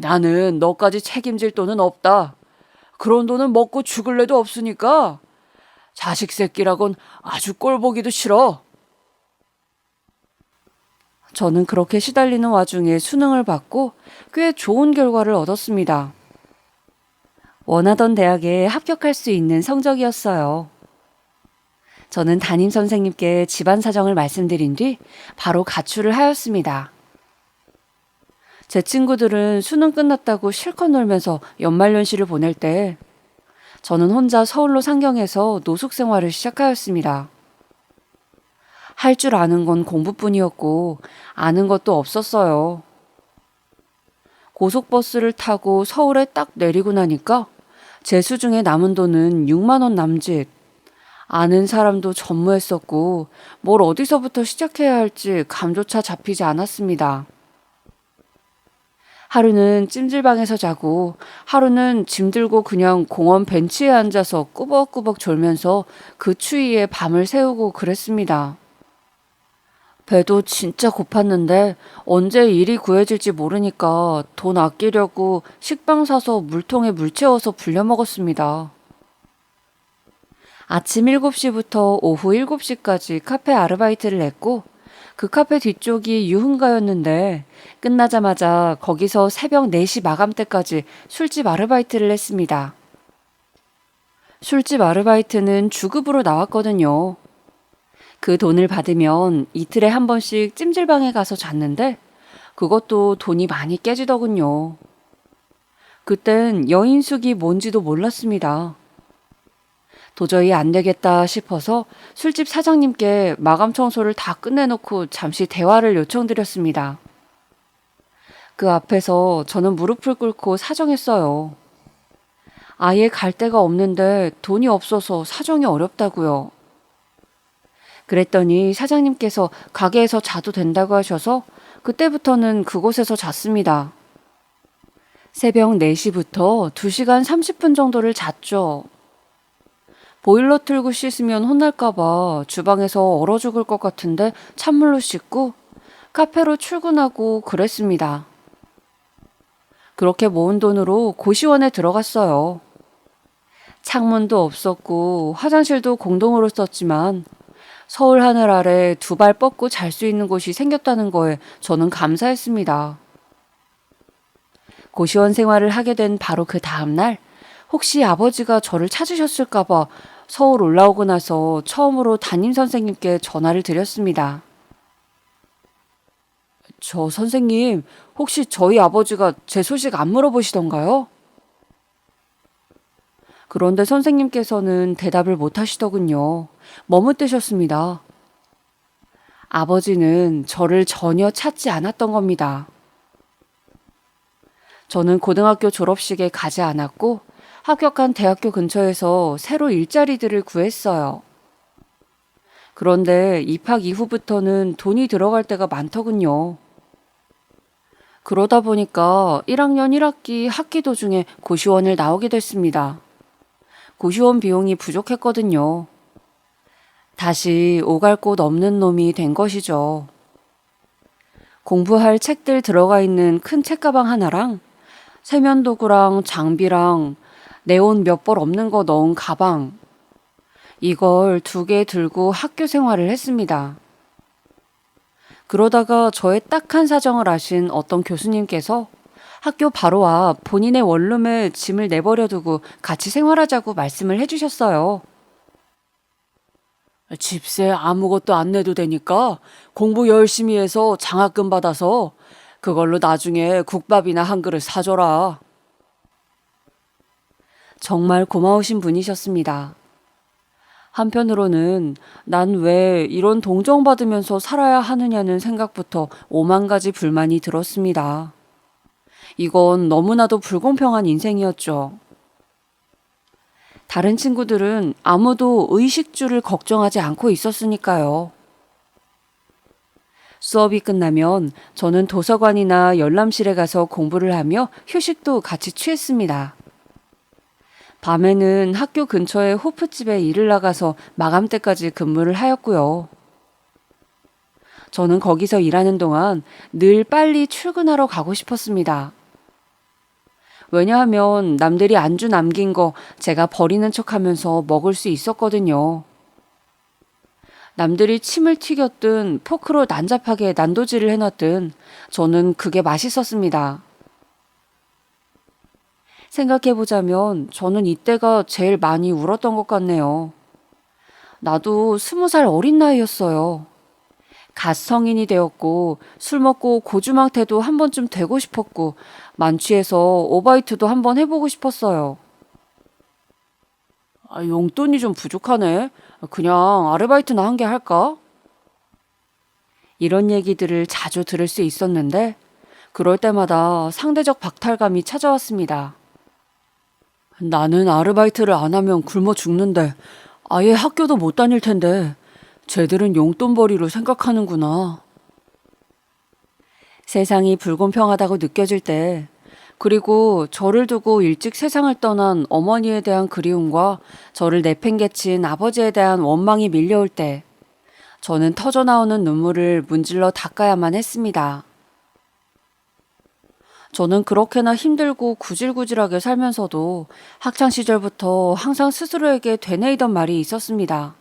S2: 나는 너까지 책임질 돈은 없다. 그런 돈은 먹고 죽을래도 없으니까 자식 새끼라곤 아주 꼴보기도 싫어. 저는 그렇게 시달리는 와중에 수능을 받고 꽤 좋은 결과를 얻었습니다. 원하던 대학에 합격할 수 있는 성적이었어요. 저는 담임 선생님께 집안 사정을 말씀드린 뒤 바로 가출을 하였습니다. 제 친구들은 수능 끝났다고 실컷 놀면서 연말연시를 보낼 때 저는 혼자 서울로 상경해서 노숙 생활을 시작하였습니다. 할 줄 아는 건 공부뿐이었고 아는 것도 없었어요. 고속버스를 타고 서울에 딱 내리고 나니까 제 수중에 남은 돈은 6만 원 남짓. 아는 사람도 전무했었고 뭘 어디서부터 시작해야 할지 감조차 잡히지 않았습니다. 하루는 찜질방에서 자고 하루는 짐 들고 그냥 공원 벤치에 앉아서 꾸벅꾸벅 졸면서 그 추위에 밤을 새우고 그랬습니다. 배도 진짜 고팠는데 언제 일이 구해질지 모르니까 돈 아끼려고 식빵 사서 물통에 물 채워서 불려 먹었습니다. 아침 7시부터 오후 7시까지 카페 아르바이트를 했고 그 카페 뒤쪽이 유흥가였는데 끝나자마자 거기서 새벽 4시 마감 때까지 술집 아르바이트를 했습니다. 술집 아르바이트는 주급으로 나왔거든요. 그 돈을 받으면 이틀에 한 번씩 찜질방에 가서 잤는데 그것도 돈이 많이 깨지더군요. 그땐 여인숙이 뭔지도 몰랐습니다. 도저히 안 되겠다 싶어서 술집 사장님께 마감 청소를 다 끝내놓고 잠시 대화를 요청드렸습니다. 그 앞에서 저는 무릎을 꿇고 사정했어요. 아예 갈 데가 없는데 돈이 없어서 사정이 어렵다고요. 그랬더니 사장님께서 가게에서 자도 된다고 하셔서 그때부터는 그곳에서 잤습니다. 새벽 4시부터 2시간 30분 정도를 잤죠. 보일러 틀고 씻으면 혼날까봐 주방에서 얼어 죽을 것 같은데 찬물로 씻고 카페로 출근하고 그랬습니다. 그렇게 모은 돈으로 고시원에 들어갔어요. 창문도 없었고 화장실도 공동으로 썼지만 서울 하늘 아래 2발 뻗고 잘 수 있는 곳이 생겼다는 거에 저는 감사했습니다. 고시원 생활을 하게 된 바로 그 다음 날 혹시 아버지가 저를 찾으셨을까봐 서울 올라오고 나서 처음으로 담임 선생님께 전화를 드렸습니다. 저 선생님, 혹시 저희 아버지가 제 소식 안 물어보시던가요? 그런데 선생님께서는 대답을 못 하시더군요. 머뭇대셨습니다. 아버지는 저를 전혀 찾지 않았던 겁니다. 저는 고등학교 졸업식에 가지 않았고 합격한 대학교 근처에서 새로 일자리들을 구했어요. 그런데 입학 이후부터는 돈이 들어갈 때가 많더군요. 그러다 보니까 1학년 1학기 학기 도중에 고시원을 나오게 됐습니다. 고시원 비용이 부족했거든요. 다시 오갈 곳 없는 놈이 된 것이죠. 공부할 책들 들어가 있는 큰 책가방 하나랑 세면도구랑 장비랑 내 옷 몇 벌 없는 거 넣은 가방, 이걸 2개 들고 학교 생활을 했습니다. 그러다가 저의 딱한 사정을 아신 어떤 교수님께서 학교 바로 앞 본인의 원룸에 짐을 내버려 두고 같이 생활하자고 말씀을 해주셨어요. 집세 아무것도 안 내도 되니까 공부 열심히 해서 장학금 받아서 그걸로 나중에 국밥이나 한 그릇 사줘라. 정말 고마우신 분이셨습니다. 한편으로는 난 왜 이런 동정받으면서 살아야 하느냐는 생각부터 5만 가지 불만이 들었습니다. 이건 너무나도 불공평한 인생이었죠. 다른 친구들은 아무도 의식주를 걱정하지 않고 있었으니까요. 수업이 끝나면 저는 도서관이나 열람실에 가서 공부를 하며 휴식도 같이 취했습니다. 밤에는 학교 근처의 호프집에 일을 나가서 마감 때까지 근무를 하였고요. 저는 거기서 일하는 동안 늘 빨리 출근하러 가고 싶었습니다. 왜냐하면 남들이 안주 남긴 거 제가 버리는 척하면서 먹을 수 있었거든요. 남들이 침을 튀겼든 포크로 난잡하게 난도질을 해놨든 저는 그게 맛있었습니다. 생각해보자면 저는 이때가 제일 많이 울었던 것 같네요. 나도 20살 어린 나이였어요. 갓 성인이 되었고 술 먹고 고주망태도 한 번쯤 되고 싶었고 만취해서 오바이트도 한번 해보고 싶었어요. 용돈이 좀 부족하네. 그냥 아르바이트나 한 개 할까? 이런 얘기들을 자주 들을 수 있었는데 그럴 때마다 상대적 박탈감이 찾아왔습니다. 나는 아르바이트를 안 하면 굶어 죽는데 아예 학교도 못 다닐 텐데 쟤들은 용돈벌이로 생각하는구나. 세상이 불공평하다고 느껴질 때, 그리고 저를 두고 일찍 세상을 떠난 어머니에 대한 그리움과 저를 내팽개친 아버지에 대한 원망이 밀려올 때, 저는 터져나오는 눈물을 문질러 닦아야만 했습니다. 저는 그렇게나 힘들고 구질구질하게 살면서도 학창시절부터 항상 스스로에게 되뇌이던 말이 있었습니다.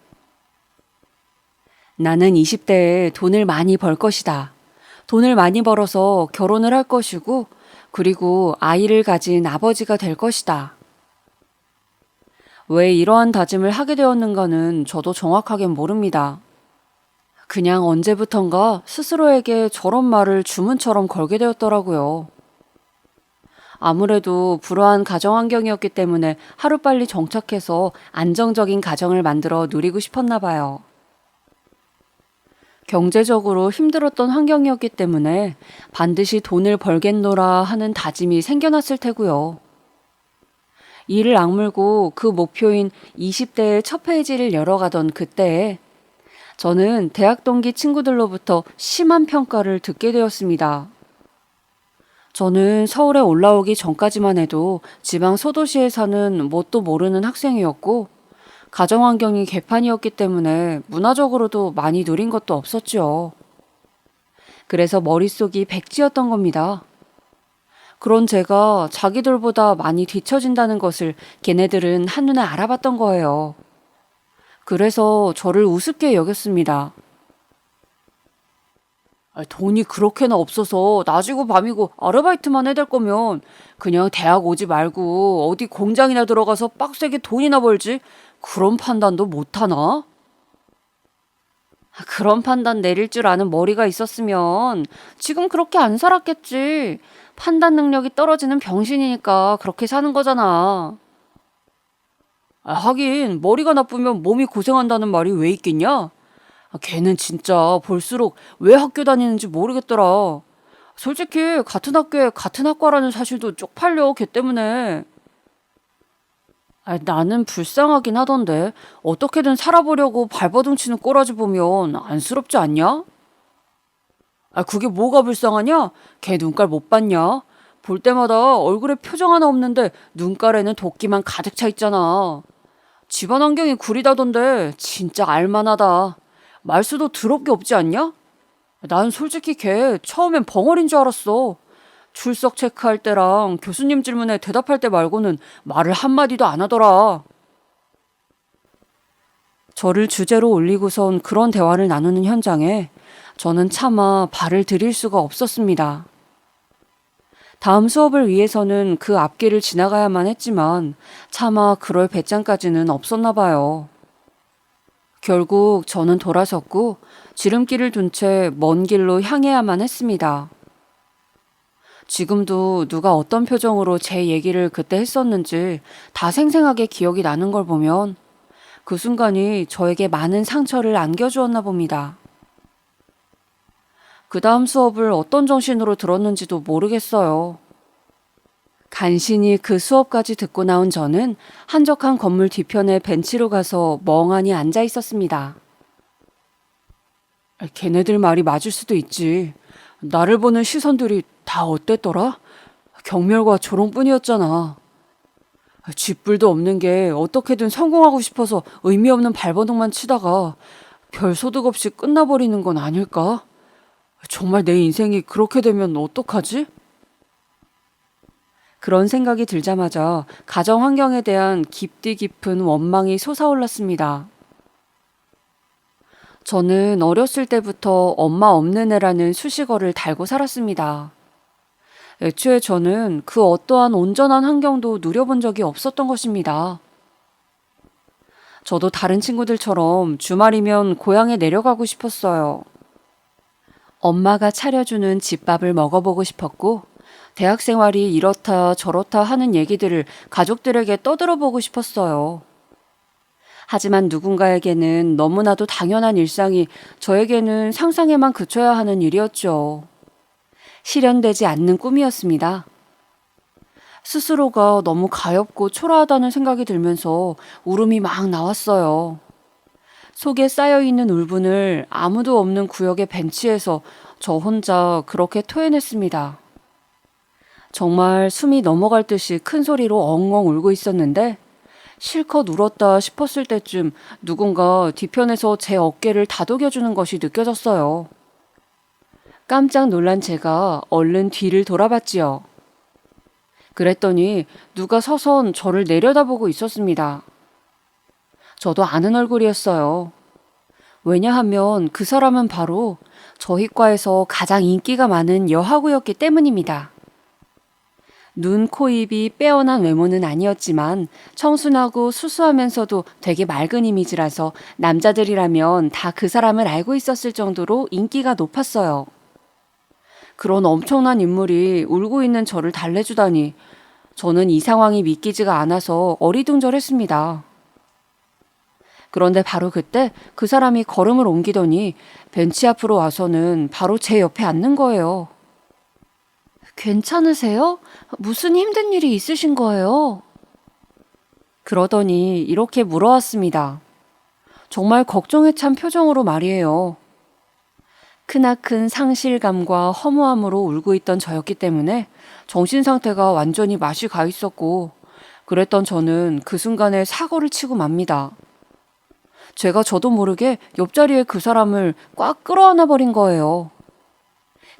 S2: 나는 20대에 돈을 많이 벌 것이다. 돈을 많이 벌어서 결혼을 할 것이고, 그리고 아이를 가진 아버지가 될 것이다. 왜 이러한 다짐을 하게 되었는가는 저도 정확하게 모릅니다. 그냥 언제부턴가 스스로에게 저런 말을 주문처럼 걸게 되었더라고요. 아무래도 불우한 가정 환경이었기 때문에 하루빨리 정착해서 안정적인 가정을 만들어 누리고 싶었나 봐요. 경제적으로 힘들었던 환경이었기 때문에 반드시 돈을 벌겠노라 하는 다짐이 생겨났을 테고요. 이를 악물고 그 목표인 20대의 첫 페이지를 열어가던 그때에 저는 대학 동기 친구들로부터 심한 평가를 듣게 되었습니다. 저는 서울에 올라오기 전까지만 해도 지방 소도시에 사는 뭣도 모르는 학생이었고 가정 환경이 개판이었기 때문에 문화적으로도 많이 누린 것도 없었죠. 그래서 머릿속이 백지였던 겁니다. 그런 제가 자기들보다 많이 뒤처진다는 것을 걔네들은 한눈에 알아봤던 거예요. 그래서 저를 우습게 여겼습니다. 돈이 그렇게나 없어서 낮이고 밤이고 아르바이트만 해야 될 거면 그냥 대학 오지 말고 어디 공장이나 들어가서 빡세게 돈이나 벌지 그런 판단도 못하나? 그런 판단 내릴 줄 아는 머리가 있었으면 지금 그렇게 안 살았겠지. 판단 능력이 떨어지는 병신이니까 그렇게 사는 거잖아. 하긴 머리가 나쁘면 몸이 고생한다는 말이 왜 있겠냐? 걔는 진짜 볼수록 왜 학교 다니는지 모르겠더라. 솔직히 같은 학교에 같은 학과라는 사실도 쪽팔려, 걔 때문에. 나는 불쌍하긴 하던데 어떻게든 살아보려고 발버둥 치는 꼬라지 보면 안쓰럽지 않냐? 그게 뭐가 불쌍하냐? 걔 눈깔 못 봤냐? 볼 때마다 얼굴에 표정 하나 없는데 눈깔에는 도끼만 가득 차 있잖아. 집안 환경이 구리다던데 진짜 알만하다. 말수도 더럽게 없지 않냐? 난 솔직히 걔 처음엔 벙어리인 줄 알았어. 출석 체크할 때랑 교수님 질문에 대답할 때 말고는 말을 한마디도 안 하더라. 저를 주제로 올리고선 그런 대화를 나누는 현장에 저는 차마 발을 들일 수가 없었습니다. 다음 수업을 위해서는 그 앞길을 지나가야만 했지만 차마 그럴 배짱까지는 없었나 봐요. 결국 저는 돌아섰고 지름길을 둔 채 먼 길로 향해야만 했습니다. 지금도 누가 어떤 표정으로 제 얘기를 그때 했었는지 다 생생하게 기억이 나는 걸 보면 그 순간이 저에게 많은 상처를 안겨주었나 봅니다. 그 다음 수업을 어떤 정신으로 들었는지도 모르겠어요. 간신히 그 수업까지 듣고 나온 저는 한적한 건물 뒤편의 벤치로 가서 멍하니 앉아 있었습니다. 걔네들 말이 맞을 수도 있지. 나를 보는 시선들이 다 어땠더라? 경멸과 조롱뿐이었잖아. 쥐뿔도 없는 게 어떻게든 성공하고 싶어서 의미 없는 발버둥만 치다가 별 소득 없이 끝나버리는 건 아닐까? 정말 내 인생이 그렇게 되면 어떡하지? 그런 생각이 들자마자 가정 환경에 대한 깊디 깊은 원망이 솟아올랐습니다. 저는 어렸을 때부터 엄마 없는 애라는 수식어를 달고 살았습니다. 애초에 저는 그 어떠한 온전한 환경도 누려본 적이 없었던 것입니다. 저도 다른 친구들처럼 주말이면 고향에 내려가고 싶었어요. 엄마가 차려주는 집밥을 먹어보고 싶었고 대학 생활이 이렇다 저렇다 하는 얘기들을 가족들에게 떠들어보고 싶었어요. 하지만 누군가에게는 너무나도 당연한 일상이 저에게는 상상에만 그쳐야 하는 일이었죠. 실현되지 않는 꿈이었습니다. 스스로가 너무 가엾고 초라하다는 생각이 들면서 울음이 막 나왔어요. 속에 쌓여있는 울분을 아무도 없는 구역의 벤치에서 저 혼자 그렇게 토해냈습니다. 정말 숨이 넘어갈 듯이 큰 소리로 엉엉 울고 있었는데 실컷 울었다 싶었을 때쯤 누군가 뒤편에서 제 어깨를 다독여주는 것이 느껴졌어요. 깜짝 놀란 제가 얼른 뒤를 돌아봤지요. 그랬더니 누가 서선 저를 내려다보고 있었습니다. 저도 아는 얼굴이었어요. 왜냐하면 그 사람은 바로 저희 과에서 가장 인기가 많은 여하구였기 때문입니다. 눈, 코, 입이 빼어난 외모는 아니었지만 청순하고 수수하면서도 되게 맑은 이미지라서 남자들이라면 다 그 사람을 알고 있었을 정도로 인기가 높았어요. 그런 엄청난 인물이 울고 있는 저를 달래주다니 저는 이 상황이 믿기지가 않아서 어리둥절했습니다. 그런데 바로 그때 그 사람이 걸음을 옮기더니 벤치 앞으로 와서는 바로 제 옆에 앉는 거예요. 괜찮으세요? 무슨 힘든 일이 있으신 거예요? 그러더니 이렇게 물어왔습니다. 정말 걱정에 찬 표정으로 말이에요. 크나큰 상실감과 허무함으로 울고 있던 저였기 때문에 정신 상태가 완전히 맛이 가 있었고 그랬던 저는 그 순간에 사고를 치고 맙니다. 제가 저도 모르게 옆자리에 그 사람을 꽉 끌어안아 버린 거예요.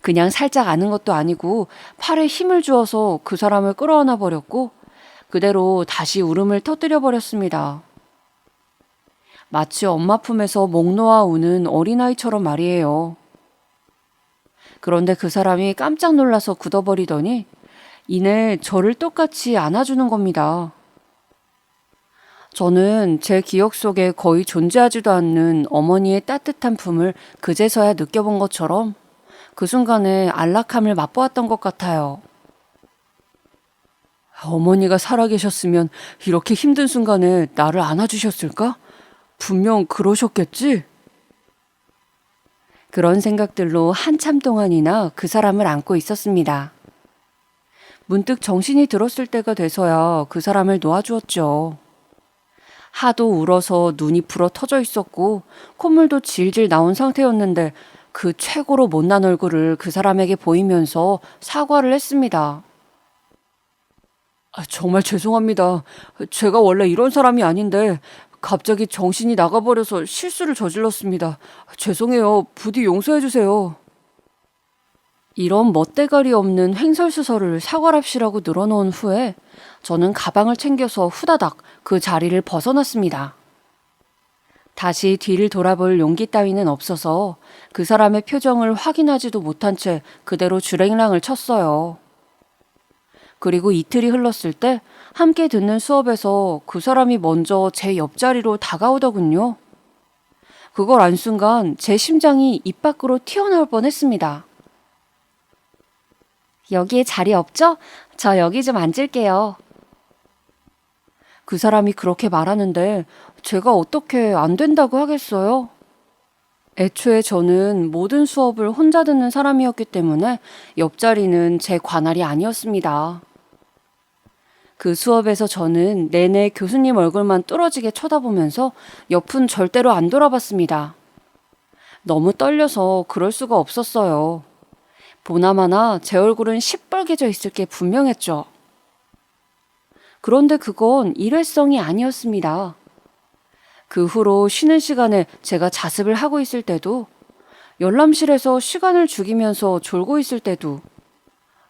S2: 그냥 살짝 아는 것도 아니고 팔에 힘을 주어서 그 사람을 끌어안아 버렸고 그대로 다시 울음을 터뜨려 버렸습니다. 마치 엄마 품에서 목 놓아 우는 어린아이처럼 말이에요. 그런데 그 사람이 깜짝 놀라서 굳어버리더니 이내 저를 똑같이 안아주는 겁니다. 저는 제 기억 속에 거의 존재하지도 않는 어머니의 따뜻한 품을 그제서야 느껴본 것처럼 그 순간에 안락함을 맛보았던 것 같아요. 어머니가 살아계셨으면 이렇게 힘든 순간에 나를 안아주셨을까? 분명 그러셨겠지? 그런 생각들로 한참 동안이나 그 사람을 안고 있었습니다. 문득 정신이 들었을 때가 돼서야 그 사람을 놓아주었죠. 하도 울어서 눈이 불어 터져 있었고 콧물도 질질 나온 상태였는데 그 최고로 못난 얼굴을 그 사람에게 보이면서 사과를 했습니다. 정말 죄송합니다. 제가 원래 이런 사람이 아닌데 갑자기 정신이 나가버려서 실수를 저질렀습니다. 죄송해요. 부디 용서해 주세요. 이런 멋대가리 없는 횡설수설을 사과랍시라고 늘어놓은 후에 저는 가방을 챙겨서 후다닥 그 자리를 벗어났습니다. 다시 뒤를 돌아볼 용기 따위는 없어서 그 사람의 표정을 확인하지도 못한 채 그대로 주랭랑을 쳤어요. 그리고 이틀이 흘렀을 때 함께 듣는 수업에서 그 사람이 먼저 제 옆자리로 다가오더군요. 그걸 안 순간 제 심장이 입 밖으로 튀어나올 뻔했습니다. 여기에 자리 없죠? 저 여기 좀 앉을게요. 그 사람이 그렇게 말하는데 제가 어떻게 안 된다고 하겠어요? 애초에 저는 모든 수업을 혼자 듣는 사람이었기 때문에 옆자리는 제 관할이 아니었습니다. 그 수업에서 저는 내내 교수님 얼굴만 뚫어지게 쳐다보면서 옆은 절대로 안 돌아봤습니다. 너무 떨려서 그럴 수가 없었어요. 보나마나 제 얼굴은 시뻘개져 있을 게 분명했죠. 그런데 그건 일회성이 아니었습니다. 그 후로 쉬는 시간에 제가 자습을 하고 있을 때도, 열람실에서 시간을 죽이면서 졸고 있을 때도,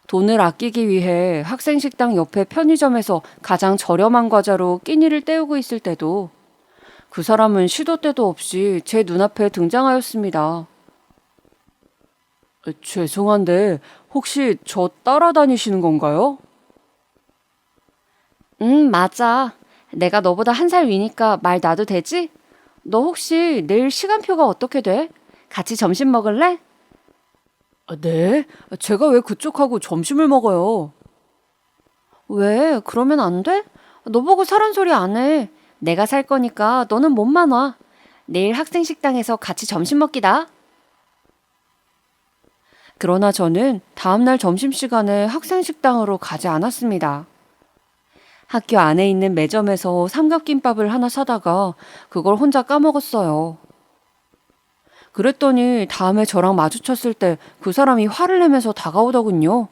S2: 돈을 아끼기 위해 학생식당 옆에 편의점에서 가장 저렴한 과자로 끼니를 때우고 있을 때도 그 사람은 시도 때도 없이 제 눈앞에 등장하였습니다. 죄송한데 혹시 저 따라다니시는 건가요? 맞아. 내가 너보다 1살 위니까 말 놔도 되지? 너 혹시 내일 시간표가 어떻게 돼? 같이 점심 먹을래? 네? 제가 왜 그쪽하고 점심을 먹어요? 왜? 그러면 안 돼? 너 보고 사란 소리 안 해. 내가 살 거니까 너는 몸만 와. 내일 학생 식당에서 같이 점심 먹기다. 그러나 저는 다음날 점심시간에 학생 식당으로 가지 않았습니다. 학교 안에 있는 매점에서 삼각김밥을 하나 사다가 그걸 혼자 까먹었어요. 그랬더니 다음에 저랑 마주쳤을 때 그 사람이 화를 내면서 다가오더군요.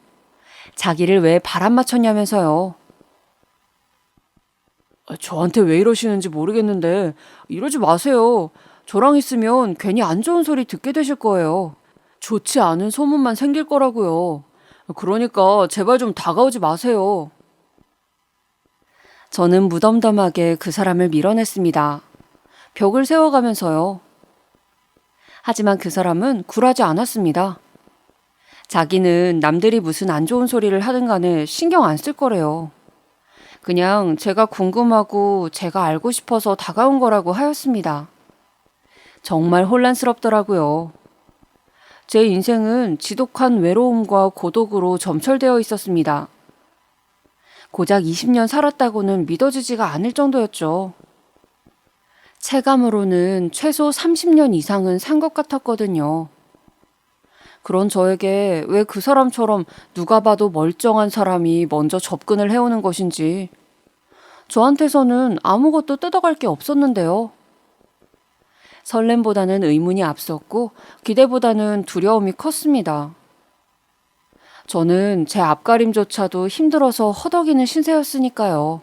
S2: 자기를 왜 바람 맞췄냐면서요. 저한테 왜 이러시는지 모르겠는데 이러지 마세요. 저랑 있으면 괜히 안 좋은 소리 듣게 되실 거예요. 좋지 않은 소문만 생길 거라고요. 그러니까 제발 좀 다가오지 마세요. 저는 무덤덤하게 그 사람을 밀어냈습니다. 벽을 세워가면서요. 하지만 그 사람은 굴하지 않았습니다. 자기는 남들이 무슨 안 좋은 소리를 하든 간에 신경 안 쓸 거래요. 그냥 제가 궁금하고 제가 알고 싶어서 다가온 거라고 하였습니다. 정말 혼란스럽더라고요. 제 인생은 지독한 외로움과 고독으로 점철되어 있었습니다. 고작 20년 살았다고는 믿어지지가 않을 정도였죠. 체감으로는 최소 30년 이상은 산 것 같았거든요. 그런 저에게 왜 그 사람처럼 누가 봐도 멀쩡한 사람이 먼저 접근을 해오는 것인지, 저한테서는 아무것도 뜯어갈 게 없었는데요. 설렘보다는 의문이 앞섰고 기대보다는 두려움이 컸습니다. 저는 제 앞가림조차도 힘들어서 허덕이는 신세였으니까요.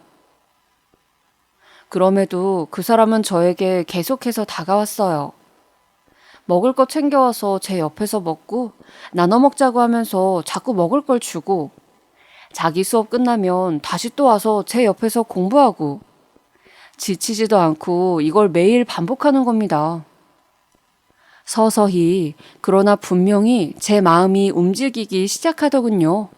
S2: 그럼에도 그 사람은 저에게 계속해서 다가왔어요. 먹을 거 챙겨와서 제 옆에서 먹고 나눠 먹자고 하면서 자꾸 먹을 걸 주고, 자기 수업 끝나면 다시 또 와서 제 옆에서 공부하고, 지치지도 않고 이걸 매일 반복하는 겁니다. 서서히, 그러나 분명히 제 마음이 움직이기 시작하더군요.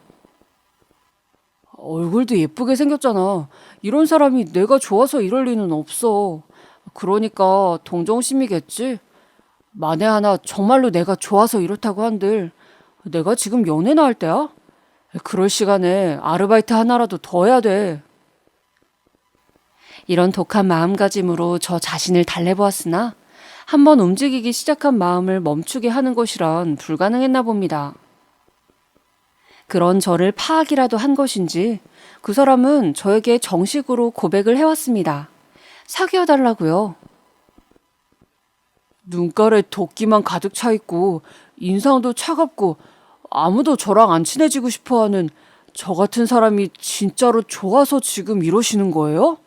S2: 얼굴도 예쁘게 생겼잖아. 이런 사람이 내가 좋아서 이럴 리는 없어. 그러니까 동정심이겠지? 만에 하나 정말로 내가 좋아서 이렇다고 한들 내가 지금 연애나 할 때야? 그럴 시간에 아르바이트 하나라도 더 해야 돼. 이런 독한 마음가짐으로 저 자신을 달래보았으나 한번 움직이기 시작한 마음을 멈추게 하는 것이란 불가능했나 봅니다. 그런 저를 파악이라도 한 것인지 그 사람은 저에게 정식으로 고백을 해왔습니다. 사귀어달라고요. 눈가에 도끼만 가득 차 있고 인상도 차갑고 아무도 저랑 안 친해지고 싶어하는 저 같은 사람이 진짜로 좋아서 지금 이러시는 거예요?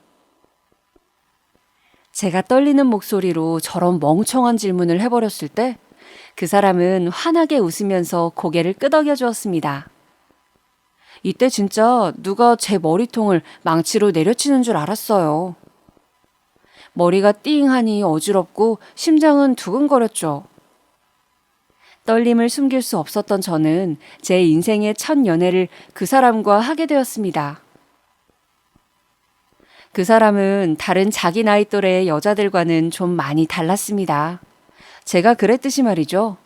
S2: 제가 떨리는 목소리로 저런 멍청한 질문을 해버렸을 때 그 사람은 환하게 웃으면서 고개를 끄덕여 주었습니다. 이때 진짜 누가 제 머리통을 망치로 내려치는 줄 알았어요. 머리가 띵하니 어지럽고 심장은 두근거렸죠. 떨림을 숨길 수 없었던 저는 제 인생의 첫 연애를 그 사람과 하게 되었습니다. 그 사람은 다른 자기 나이 또래의 여자들과는 좀 많이 달랐습니다. 제가 그랬듯이 말이죠.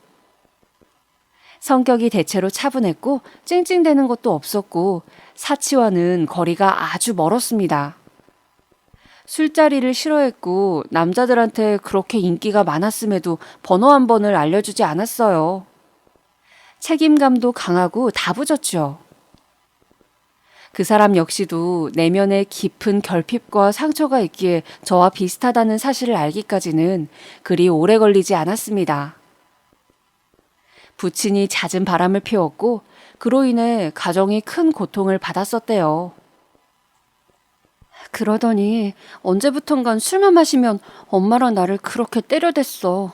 S2: 성격이 대체로 차분했고 찡찡대는 것도 없었고 사치와는 거리가 아주 멀었습니다. 술자리를 싫어했고 남자들한테 그렇게 인기가 많았음에도 번호 한 번을 알려주지 않았어요. 책임감도 강하고 다부졌죠. 그 사람 역시도 내면에 깊은 결핍과 상처가 있기에 저와 비슷하다는 사실을 알기까지는 그리 오래 걸리지 않았습니다. 부친이 잦은 바람을 피웠고 그로 인해 가정이 큰 고통을 받았었대요. 그러더니 언제부턴간 술만 마시면 엄마랑 나를 그렇게 때려댔어.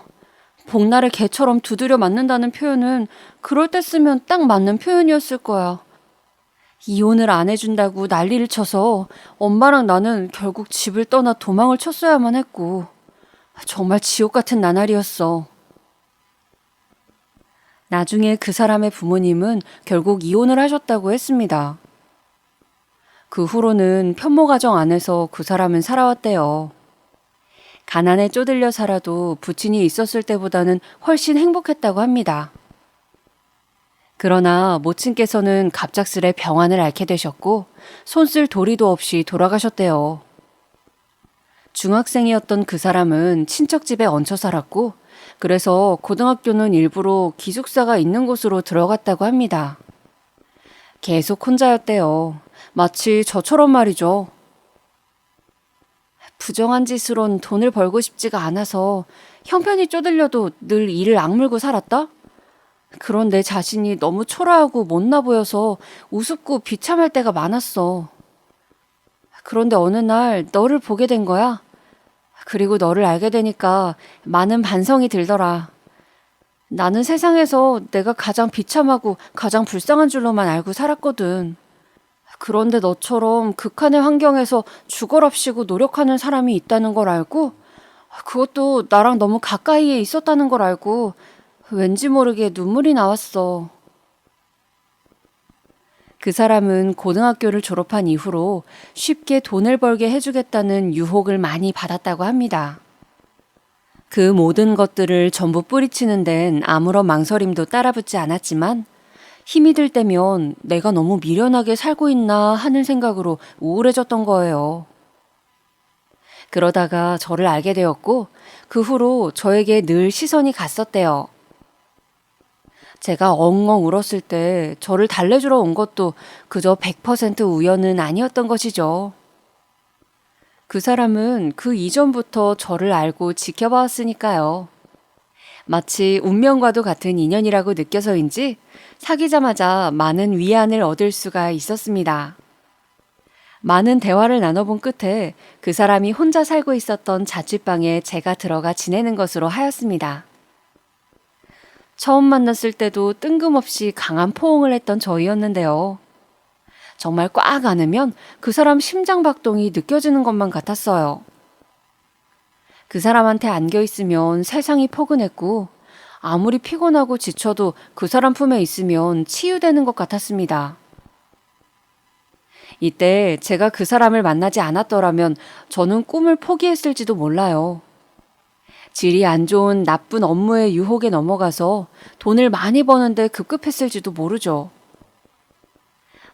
S2: 복날에 개처럼 두드려 맞는다는 표현은 그럴 때 쓰면 딱 맞는 표현이었을 거야. 이혼을 안 해준다고 난리를 쳐서 엄마랑 나는 결국 집을 떠나 도망을 쳤어야만 했고 정말 지옥 같은 나날이었어. 나중에 그 사람의 부모님은 결국 이혼을 하셨다고 했습니다. 그 후로는 편모 가정 안에서 그 사람은 살아왔대요. 가난에 쪼들려 살아도 부친이 있었을 때보다는 훨씬 행복했다고 합니다. 그러나 모친께서는 갑작스레 병환을 앓게 되셨고 손쓸 도리도 없이 돌아가셨대요. 중학생이었던 그 사람은 친척 집에 얹혀 살았고 그래서 고등학교는 일부러 기숙사가 있는 곳으로 들어갔다고 합니다. 계속 혼자였대요. 마치 저처럼 말이죠. 부정한 짓으론 돈을 벌고 싶지가 않아서 형편이 쪼들려도 늘 이를 악물고 살았다? 그런 내 자신이 너무 초라하고 못나 보여서 우습고 비참할 때가 많았어. 그런데 어느 날 너를 보게 된 거야. 그리고 너를 알게 되니까 많은 반성이 들더라. 나는 세상에서 내가 가장 비참하고 가장 불쌍한 줄로만 알고 살았거든. 그런데 너처럼 극한의 환경에서 죽어랍시고 노력하는 사람이 있다는 걸 알고 그것도 나랑 너무 가까이에 있었다는 걸 알고 왠지 모르게 눈물이 나왔어. 그 사람은 고등학교를 졸업한 이후로 쉽게 돈을 벌게 해주겠다는 유혹을 많이 받았다고 합니다. 그 모든 것들을 전부 뿌리치는 데는 아무런 망설임도 따라붙지 않았지만 힘이 들 때면 내가 너무 미련하게 살고 있나 하는 생각으로 우울해졌던 거예요. 그러다가 저를 알게 되었고 그 후로 저에게 늘 시선이 갔었대요. 제가 엉엉 울었을 때 저를 달래주러 온 것도 그저 100% 우연은 아니었던 것이죠. 그 사람은 그 이전부터 저를 알고 지켜봐왔으니까요. 마치 운명과도 같은 인연이라고 느껴서인지 사귀자마자 많은 위안을 얻을 수가 있었습니다. 많은 대화를 나눠본 끝에 그 사람이 혼자 살고 있었던 자취방에 제가 들어가 지내는 것으로 하였습니다. 처음 만났을 때도 뜬금없이 강한 포옹을 했던 저희였는데요. 정말 꽉 안으면 그 사람 심장박동이 느껴지는 것만 같았어요. 그 사람한테 안겨있으면 세상이 포근했고 아무리 피곤하고 지쳐도 그 사람 품에 있으면 치유되는 것 같았습니다. 이때 제가 그 사람을 만나지 않았더라면 저는 꿈을 포기했을지도 몰라요. 질이 안 좋은 나쁜 업무의 유혹에 넘어가서 돈을 많이 버는데 급급했을지도 모르죠.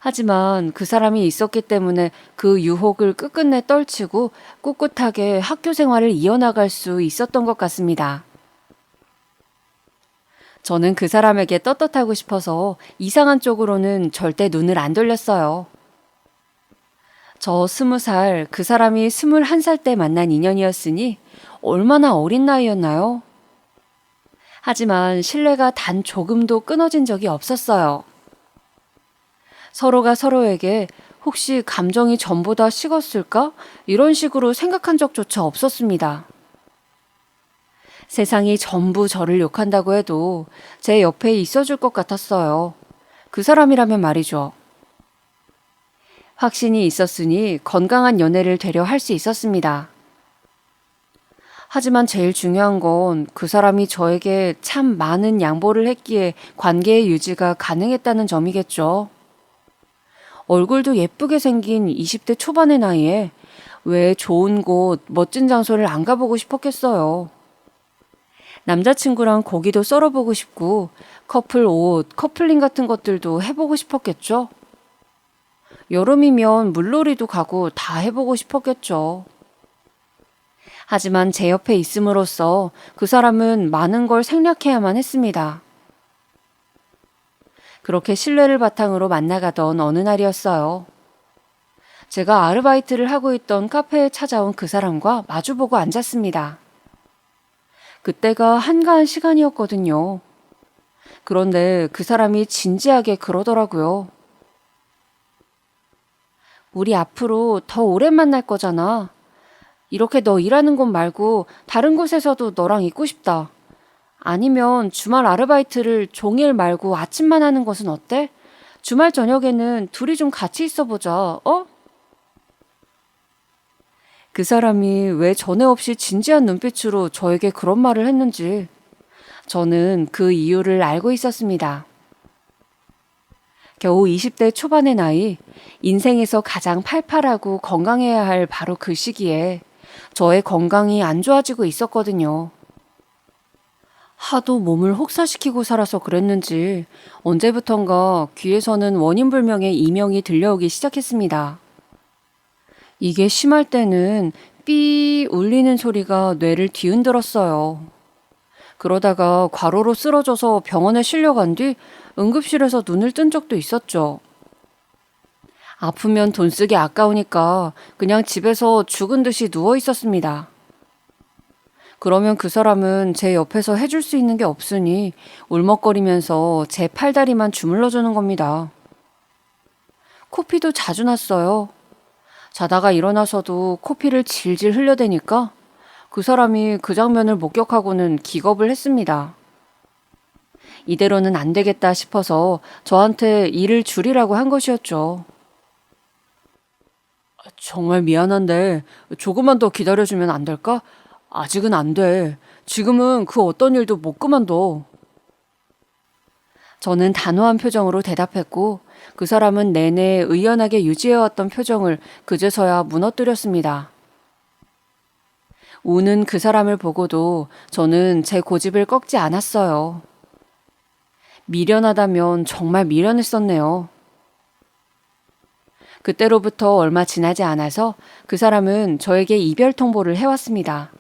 S2: 하지만 그 사람이 있었기 때문에 그 유혹을 끝끝내 떨치고 꿋꿋하게 학교 생활을 이어나갈 수 있었던 것 같습니다. 저는 그 사람에게 떳떳하고 싶어서 이상한 쪽으로는 절대 눈을 안 돌렸어요. 저 20살, 그 사람이 21살 때 만난 인연이었으니 얼마나 어린 나이였나요? 하지만 신뢰가 단 조금도 끊어진 적이 없었어요. 서로가 서로에게 혹시 감정이 전보다 식었을까? 이런 식으로 생각한 적조차 없었습니다. 세상이 전부 저를 욕한다고 해도 제 옆에 있어줄 것 같았어요. 그 사람이라면 말이죠. 확신이 있었으니 건강한 연애를 되려 할 수 있었습니다. 하지만 제일 중요한 건 그 사람이 저에게 참 많은 양보를 했기에 관계의 유지가 가능했다는 점이겠죠. 얼굴도 예쁘게 생긴 20대 초반의 나이에 왜 좋은 곳, 멋진 장소를 안 가보고 싶었겠어요. 남자친구랑 고기도 썰어보고 싶고 커플 옷, 커플링 같은 것들도 해보고 싶었겠죠. 여름이면 물놀이도 가고 다 해보고 싶었겠죠. 하지만 제 옆에 있음으로써 그 사람은 많은 걸 생략해야만 했습니다. 그렇게 신뢰를 바탕으로 만나가던 어느 날이었어요. 제가 아르바이트를 하고 있던 카페에 찾아온 그 사람과 마주보고 앉았습니다. 그때가 한가한 시간이었거든요. 그런데 그 사람이 진지하게 그러더라고요. 우리 앞으로 더 오래 만날 거잖아. 이렇게 너 일하는 곳 말고 다른 곳에서도 너랑 있고 싶다. 아니면 주말 아르바이트를 종일 말고 아침만 하는 것은 어때? 주말 저녁에는 둘이 좀 같이 있어 보자, 어? 그 사람이 왜 전에 없이 진지한 눈빛으로 저에게 그런 말을 했는지 저는 그 이유를 알고 있었습니다. 겨우 20대 초반의 나이, 인생에서 가장 팔팔하고 건강해야 할 바로 그 시기에 저의 건강이 안 좋아지고 있었거든요. 하도 몸을 혹사시키고 살아서 그랬는지 언제부턴가 귀에서는 원인불명의 이명이 들려오기 시작했습니다. 이게 심할 때는 삐 울리는 소리가 뇌를 뒤흔들었어요. 그러다가 과로로 쓰러져서 병원에 실려간 뒤 응급실에서 눈을 뜬 적도 있었죠. 아프면 돈 쓰기 아까우니까 그냥 집에서 죽은 듯이 누워 있었습니다. 그러면 그 사람은 제 옆에서 해줄 수 있는 게 없으니 울먹거리면서 제 팔다리만 주물러주는 겁니다. 코피도 자주 났어요. 자다가 일어나서도 코피를 질질 흘려대니까 그 사람이 그 장면을 목격하고는 기겁을 했습니다. 이대로는 안 되겠다 싶어서 저한테 일을 줄이라고 한 것이었죠. 정말 미안한데 조금만 더 기다려주면 안 될까? 아직은 안 돼. 지금은 그 어떤 일도 못 그만둬. 저는 단호한 표정으로 대답했고 그 사람은 내내 의연하게 유지해왔던 표정을 그제서야 무너뜨렸습니다. 우는 그 사람을 보고도 저는 제 고집을 꺾지 않았어요. 미련하다면 정말 미련했었네요. 그때로부터 얼마 지나지 않아서 그 사람은 저에게 이별 통보를 해왔습니다.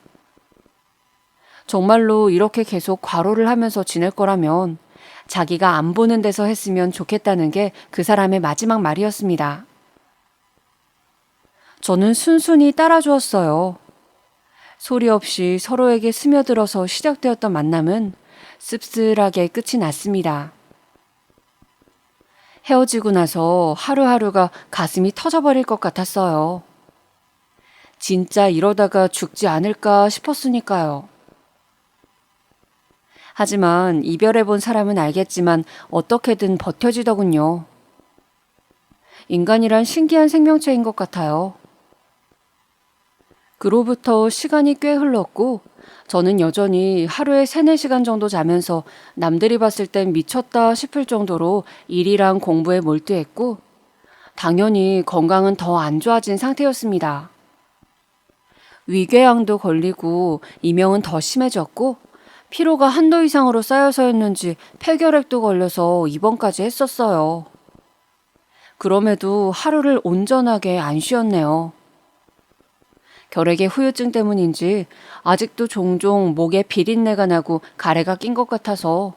S2: 정말로 이렇게 계속 과로를 하면서 지낼 거라면 자기가 안 보는 데서 했으면 좋겠다는 게 그 사람의 마지막 말이었습니다. 저는 순순히 따라주었어요. 소리 없이 서로에게 스며들어서 시작되었던 만남은 씁쓸하게 끝이 났습니다. 헤어지고 나서 하루하루가 가슴이 터져버릴 것 같았어요. 진짜 이러다가 죽지 않을까 싶었으니까요. 하지만 이별해본 사람은 알겠지만 어떻게든 버텨지더군요. 인간이란 신기한 생명체인 것 같아요. 그로부터 시간이 꽤 흘렀고 저는 여전히 하루에 3-4시간 정도 자면서 남들이 봤을 땐 미쳤다 싶을 정도로 일이랑 공부에 몰두했고 당연히 건강은 더 안 좋아진 상태였습니다. 위궤양도 걸리고 이명은 더 심해졌고 피로가 한도 이상으로 쌓여서였는지 폐결핵도 걸려서 입원까지 했었어요. 그럼에도 하루를 온전하게 안 쉬었네요. 결핵의 후유증 때문인지 아직도 종종 목에 비린내가 나고 가래가 낀 것 같아서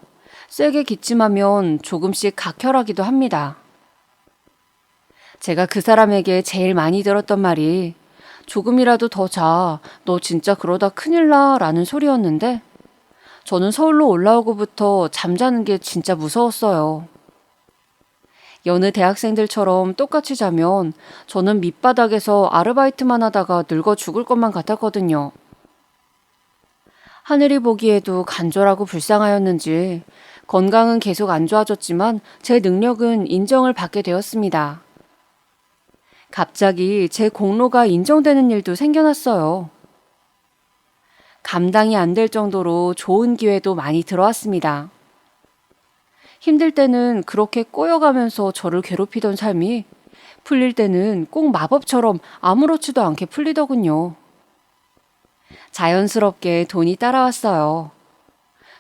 S2: 세게 기침하면 조금씩 각혈하기도 합니다. 제가 그 사람에게 제일 많이 들었던 말이 조금이라도 더 자, 너 진짜 그러다 큰일 나 라는 소리였는데 저는 서울로 올라오고부터 잠자는 게 진짜 무서웠어요. 여느 대학생들처럼 똑같이 자면 저는 밑바닥에서 아르바이트만 하다가 늙어 죽을 것만 같았거든요. 하늘이 보기에도 간절하고 불쌍하였는지 건강은 계속 안 좋아졌지만 제 능력은 인정을 받게 되었습니다. 갑자기 제 공로가 인정되는 일도 생겨났어요. 감당이 안 될 정도로 좋은 기회도 많이 들어왔습니다. 힘들 때는 그렇게 꼬여가면서 저를 괴롭히던 삶이 풀릴 때는 꼭 마법처럼 아무렇지도 않게 풀리더군요. 자연스럽게 돈이 따라왔어요.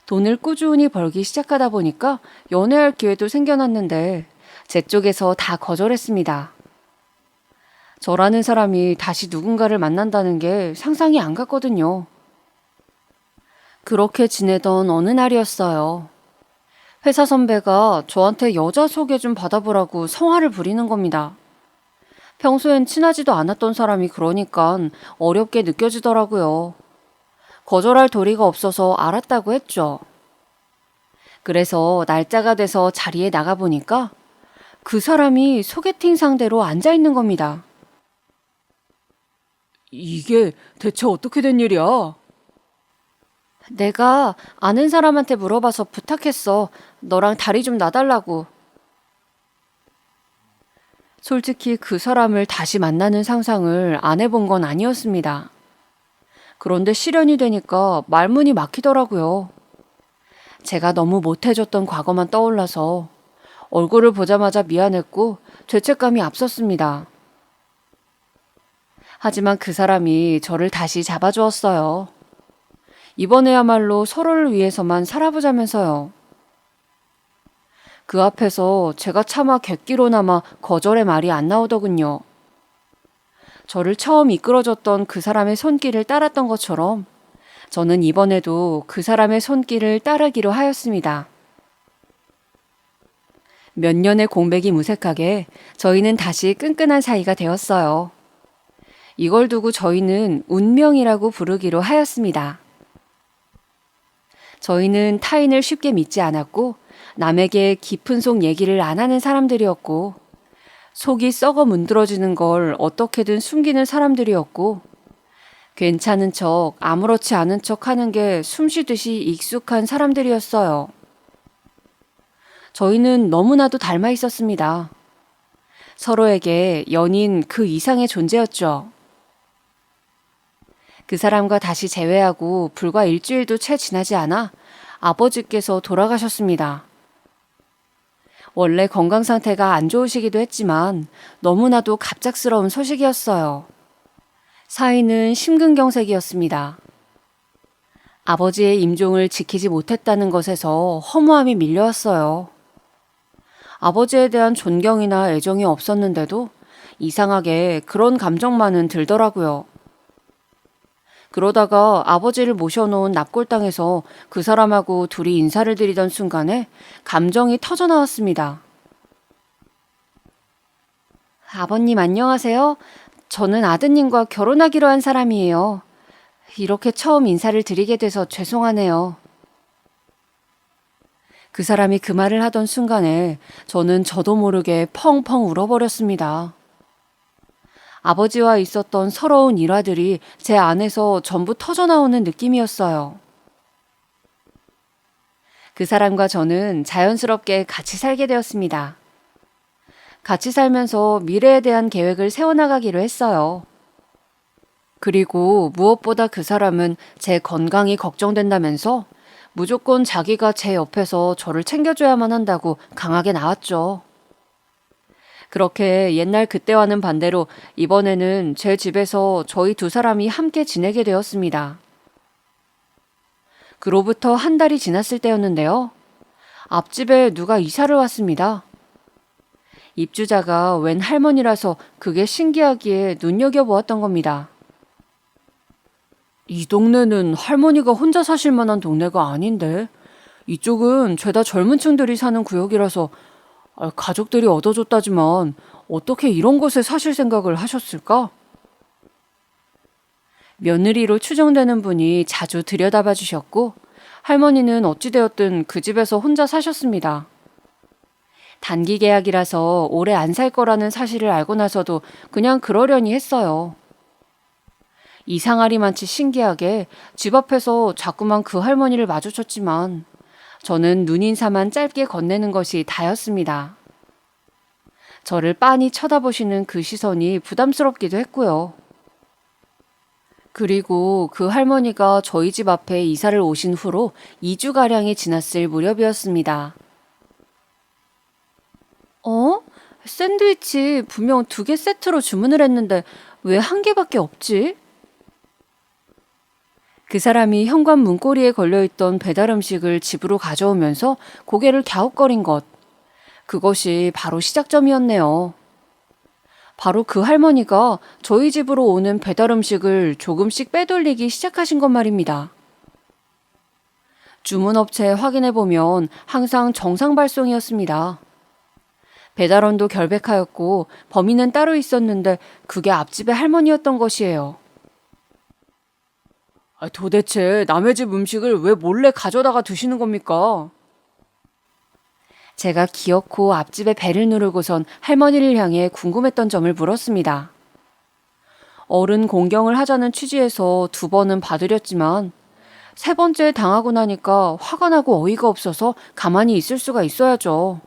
S2: 돈을 꾸준히 벌기 시작하다 보니까 연애할 기회도 생겨났는데 제 쪽에서 다 거절했습니다. 저라는 사람이 다시 누군가를 만난다는 게 상상이 안 갔거든요. 그렇게 지내던 어느 날이었어요. 회사 선배가 저한테 여자 소개 좀 받아보라고 성화를 부리는 겁니다. 평소엔 친하지도 않았던 사람이 그러니까 어렵게 느껴지더라고요. 거절할 도리가 없어서 알았다고 했죠. 그래서 날짜가 돼서 자리에 나가보니까 그 사람이 소개팅 상대로 앉아 있는 겁니다. 이게 대체 어떻게 된 일이야? 내가 아는 사람한테 물어봐서 부탁했어. 너랑 다리 좀 놔달라고. 솔직히 그 사람을 다시 만나는 상상을 안 해본 건 아니었습니다. 그런데 실현이 되니까 말문이 막히더라고요. 제가 너무 못해줬던 과거만 떠올라서 얼굴을 보자마자 미안했고 죄책감이 앞섰습니다. 하지만 그 사람이 저를 다시 잡아주었어요. 이번에야말로 서로를 위해서만 살아보자면서요. 그 앞에서 제가 차마 객기로나마 거절의 말이 안 나오더군요. 저를 처음 이끌어줬던 그 사람의 손길을 따랐던 것처럼 저는 이번에도 그 사람의 손길을 따르기로 하였습니다. 몇 년의 공백이 무색하게 저희는 다시 끈끈한 사이가 되었어요. 이걸 두고 저희는 운명이라고 부르기로 하였습니다. 저희는 타인을 쉽게 믿지 않았고 남에게 깊은 속 얘기를 안 하는 사람들이었고 속이 썩어 문드러지는 걸 어떻게든 숨기는 사람들이었고 괜찮은 척 아무렇지 않은 척 하는 게 숨쉬듯이 익숙한 사람들이었어요. 저희는 너무나도 닮아 있었습니다. 서로에게 연인 그 이상의 존재였죠. 그 사람과 다시 재회하고 불과 일주일도 채 지나지 않아 아버지께서 돌아가셨습니다. 원래 건강 상태가 안 좋으시기도 했지만 너무나도 갑작스러운 소식이었어요. 사인은 심근경색이었습니다. 아버지의 임종을 지키지 못했다는 것에서 허무함이 밀려왔어요. 아버지에 대한 존경이나 애정이 없었는데도 이상하게 그런 감정만은 들더라고요. 그러다가 아버지를 모셔놓은 납골당에서 그 사람하고 둘이 인사를 드리던 순간에 감정이 터져나왔습니다. 아버님 안녕하세요. 저는 아드님과 결혼하기로 한 사람이에요. 이렇게 처음 인사를 드리게 돼서 죄송하네요. 그 사람이 그 말을 하던 순간에 저는 저도 모르게 펑펑 울어버렸습니다. 아버지와 있었던 서러운 일화들이 제 안에서 전부 터져나오는 느낌이었어요. 그 사람과 저는 자연스럽게 같이 살게 되었습니다. 같이 살면서 미래에 대한 계획을 세워나가기로 했어요. 그리고 무엇보다 그 사람은 제 건강이 걱정된다면서 무조건 자기가 제 옆에서 저를 챙겨줘야만 한다고 강하게 나왔죠. 그렇게 옛날 그때와는 반대로 이번에는 제 집에서 저희 두 사람이 함께 지내게 되었습니다. 그로부터 한 달이 지났을 때였는데요. 앞집에 누가 이사를 왔습니다. 입주자가 웬 할머니라서 그게 신기하기에 눈여겨보았던 겁니다. 이 동네는 할머니가 혼자 사실 만한 동네가 아닌데 이쪽은 죄다 젊은 층들이 사는 구역이라서 가족들이 얻어줬다지만 어떻게 이런 곳에 사실 생각을 하셨을까? 며느리로 추정되는 분이 자주 들여다봐 주셨고 할머니는 어찌되었든 그 집에서 혼자 사셨습니다. 단기 계약이라서 오래 안 살 거라는 사실을 알고 나서도 그냥 그러려니 했어요. 이상하리만치 신기하게 집 앞에서 자꾸만 그 할머니를 마주쳤지만 저는 눈인사만 짧게 건네는 것이 다였습니다. 저를 빤히 쳐다보시는 그 시선이 부담스럽기도 했고요. 그리고 그 할머니가 저희 집 앞에 이사를 오신 후로 2주가량이 지났을 무렵이었습니다. 어? 샌드위치 분명 2개 세트로 주문을 했는데 왜 1개밖에 없지? 그 사람이 현관 문고리에 걸려있던 배달 음식을 집으로 가져오면서 고개를 갸웃거린 것. 그것이 바로 시작점이었네요. 바로 그 할머니가 저희 집으로 오는 배달 음식을 조금씩 빼돌리기 시작하신 것 말입니다. 주문업체 확인해보면 항상 정상 발송이었습니다. 배달원도 결백하였고 범인은 따로 있었는데 그게 앞집의 할머니였던 것이에요. 도대체 남의 집 음식을 왜 몰래 가져다가 드시는 겁니까? 제가 기어코 앞집에 벨을 누르고선 할머니를 향해 궁금했던 점을 물었습니다. 어른 공경을 하자는 취지에서 2번은 봐드렸지만 3번째 당하고 나니까 화가 나고 어이가 없어서 가만히 있을 수가 있어야죠.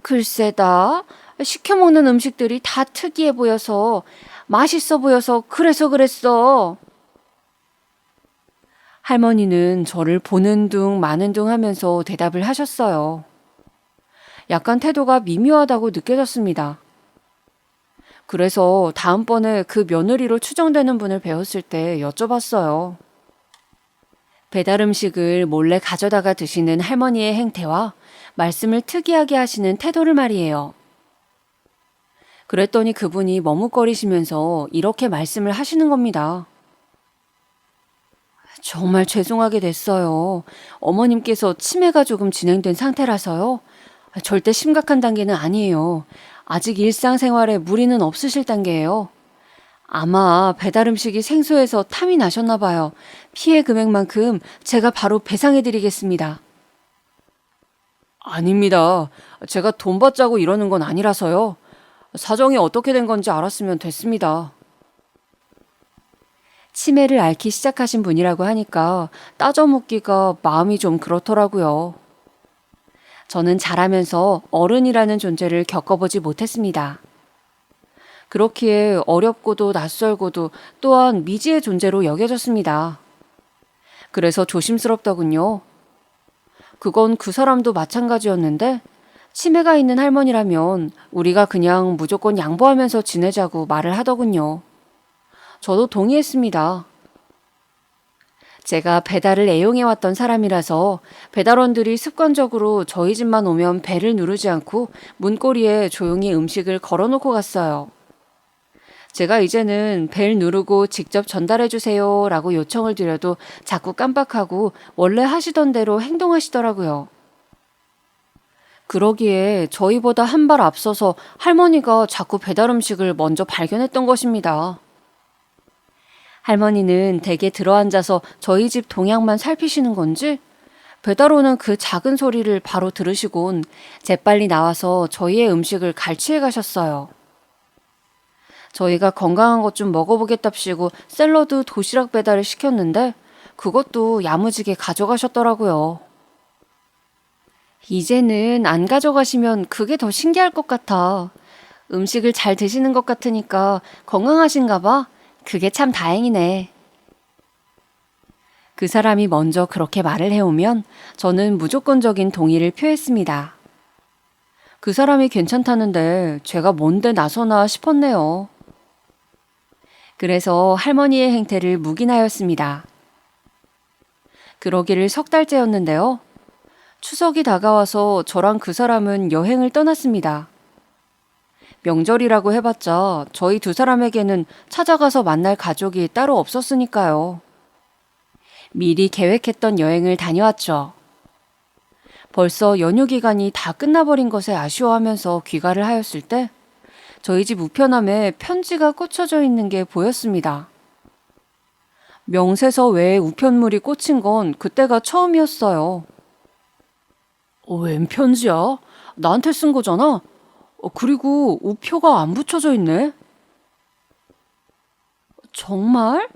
S2: 글쎄다. 시켜먹는 음식들이 다 특이해 보여서 맛있어 보여서 그래서 그랬어. 할머니는 저를 보는 둥 마는 둥 하면서 대답을 하셨어요. 약간 태도가 미묘하다고 느껴졌습니다. 그래서 다음번에 그 며느리로 추정되는 분을 배웠을 때 여쭤봤어요. 배달 음식을 몰래 가져다가 드시는 할머니의 행태와 말씀을 특이하게 하시는 태도를 말이에요. 그랬더니 그분이 머뭇거리시면서 이렇게 말씀을 하시는 겁니다. 정말 죄송하게 됐어요. 어머님께서 치매가 조금 진행된 상태라서요. 절대 심각한 단계는 아니에요. 아직 일상생활에 무리는 없으실 단계예요. 아마 배달 음식이 생소해서 탐이 나셨나 봐요. 피해 금액만큼 제가 바로 배상해드리겠습니다. 아닙니다. 제가 돈 받자고 이러는 건 아니라서요. 사정이 어떻게 된 건지 알았으면 됐습니다. 치매를 앓기 시작하신 분이라고 하니까 따져 묻기가 마음이 좀 그렇더라고요. 저는 자라면서 어른이라는 존재를 겪어보지 못했습니다. 그렇기에 어렵고도 낯설고도 또한 미지의 존재로 여겨졌습니다. 그래서 조심스럽더군요. 그건 그 사람도 마찬가지였는데 치매가 있는 할머니라면 우리가 그냥 무조건 양보하면서 지내자고 말을 하더군요. 저도 동의했습니다. 제가 배달을 애용해왔던 사람이라서 배달원들이 습관적으로 저희 집만 오면 벨을 누르지 않고 문고리에 조용히 음식을 걸어놓고 갔어요. 제가 이제는 벨 누르고 직접 전달해주세요 라고 요청을 드려도 자꾸 깜빡하고 원래 하시던 대로 행동하시더라고요. 그러기에 저희보다 한 발 앞서서 할머니가 자꾸 배달 음식을 먼저 발견했던 것입니다. 할머니는 댁에 들어앉아서 저희 집 동향만 살피시는 건지 배달 오는 그 작은 소리를 바로 들으시곤 재빨리 나와서 저희의 음식을 갈취해 가셨어요. 저희가 건강한 것 좀 먹어보겠답시고 샐러드 도시락 배달을 시켰는데 그것도 야무지게 가져가셨더라고요. 이제는 안 가져가시면 그게 더 신기할 것 같아. 음식을 잘 드시는 것 같으니까 건강하신가 봐. 그게 참 다행이네. 그 사람이 먼저 그렇게 말을 해오면 저는 무조건적인 동의를 표했습니다. 그 사람이 괜찮다는데 제가 뭔데 나서나 싶었네요. 그래서 할머니의 행태를 묵인하였습니다. 그러기를 3달째였는데요. 추석이 다가와서 저랑 그 사람은 여행을 떠났습니다. 명절이라고 해봤자 저희 두 사람에게는 찾아가서 만날 가족이 따로 없었으니까요. 미리 계획했던 여행을 다녀왔죠. 벌써 연휴 기간이 다 끝나버린 것에 아쉬워하면서 귀가를 하였을 때 저희 집 우편함에 편지가 꽂혀져 있는 게 보였습니다. 명세서 외에 우편물이 꽂힌 건 그때가 처음이었어요. 웬 편지야? 나한테 쓴 거잖아? 그리고 우표가 안 붙여져 있네? 정말?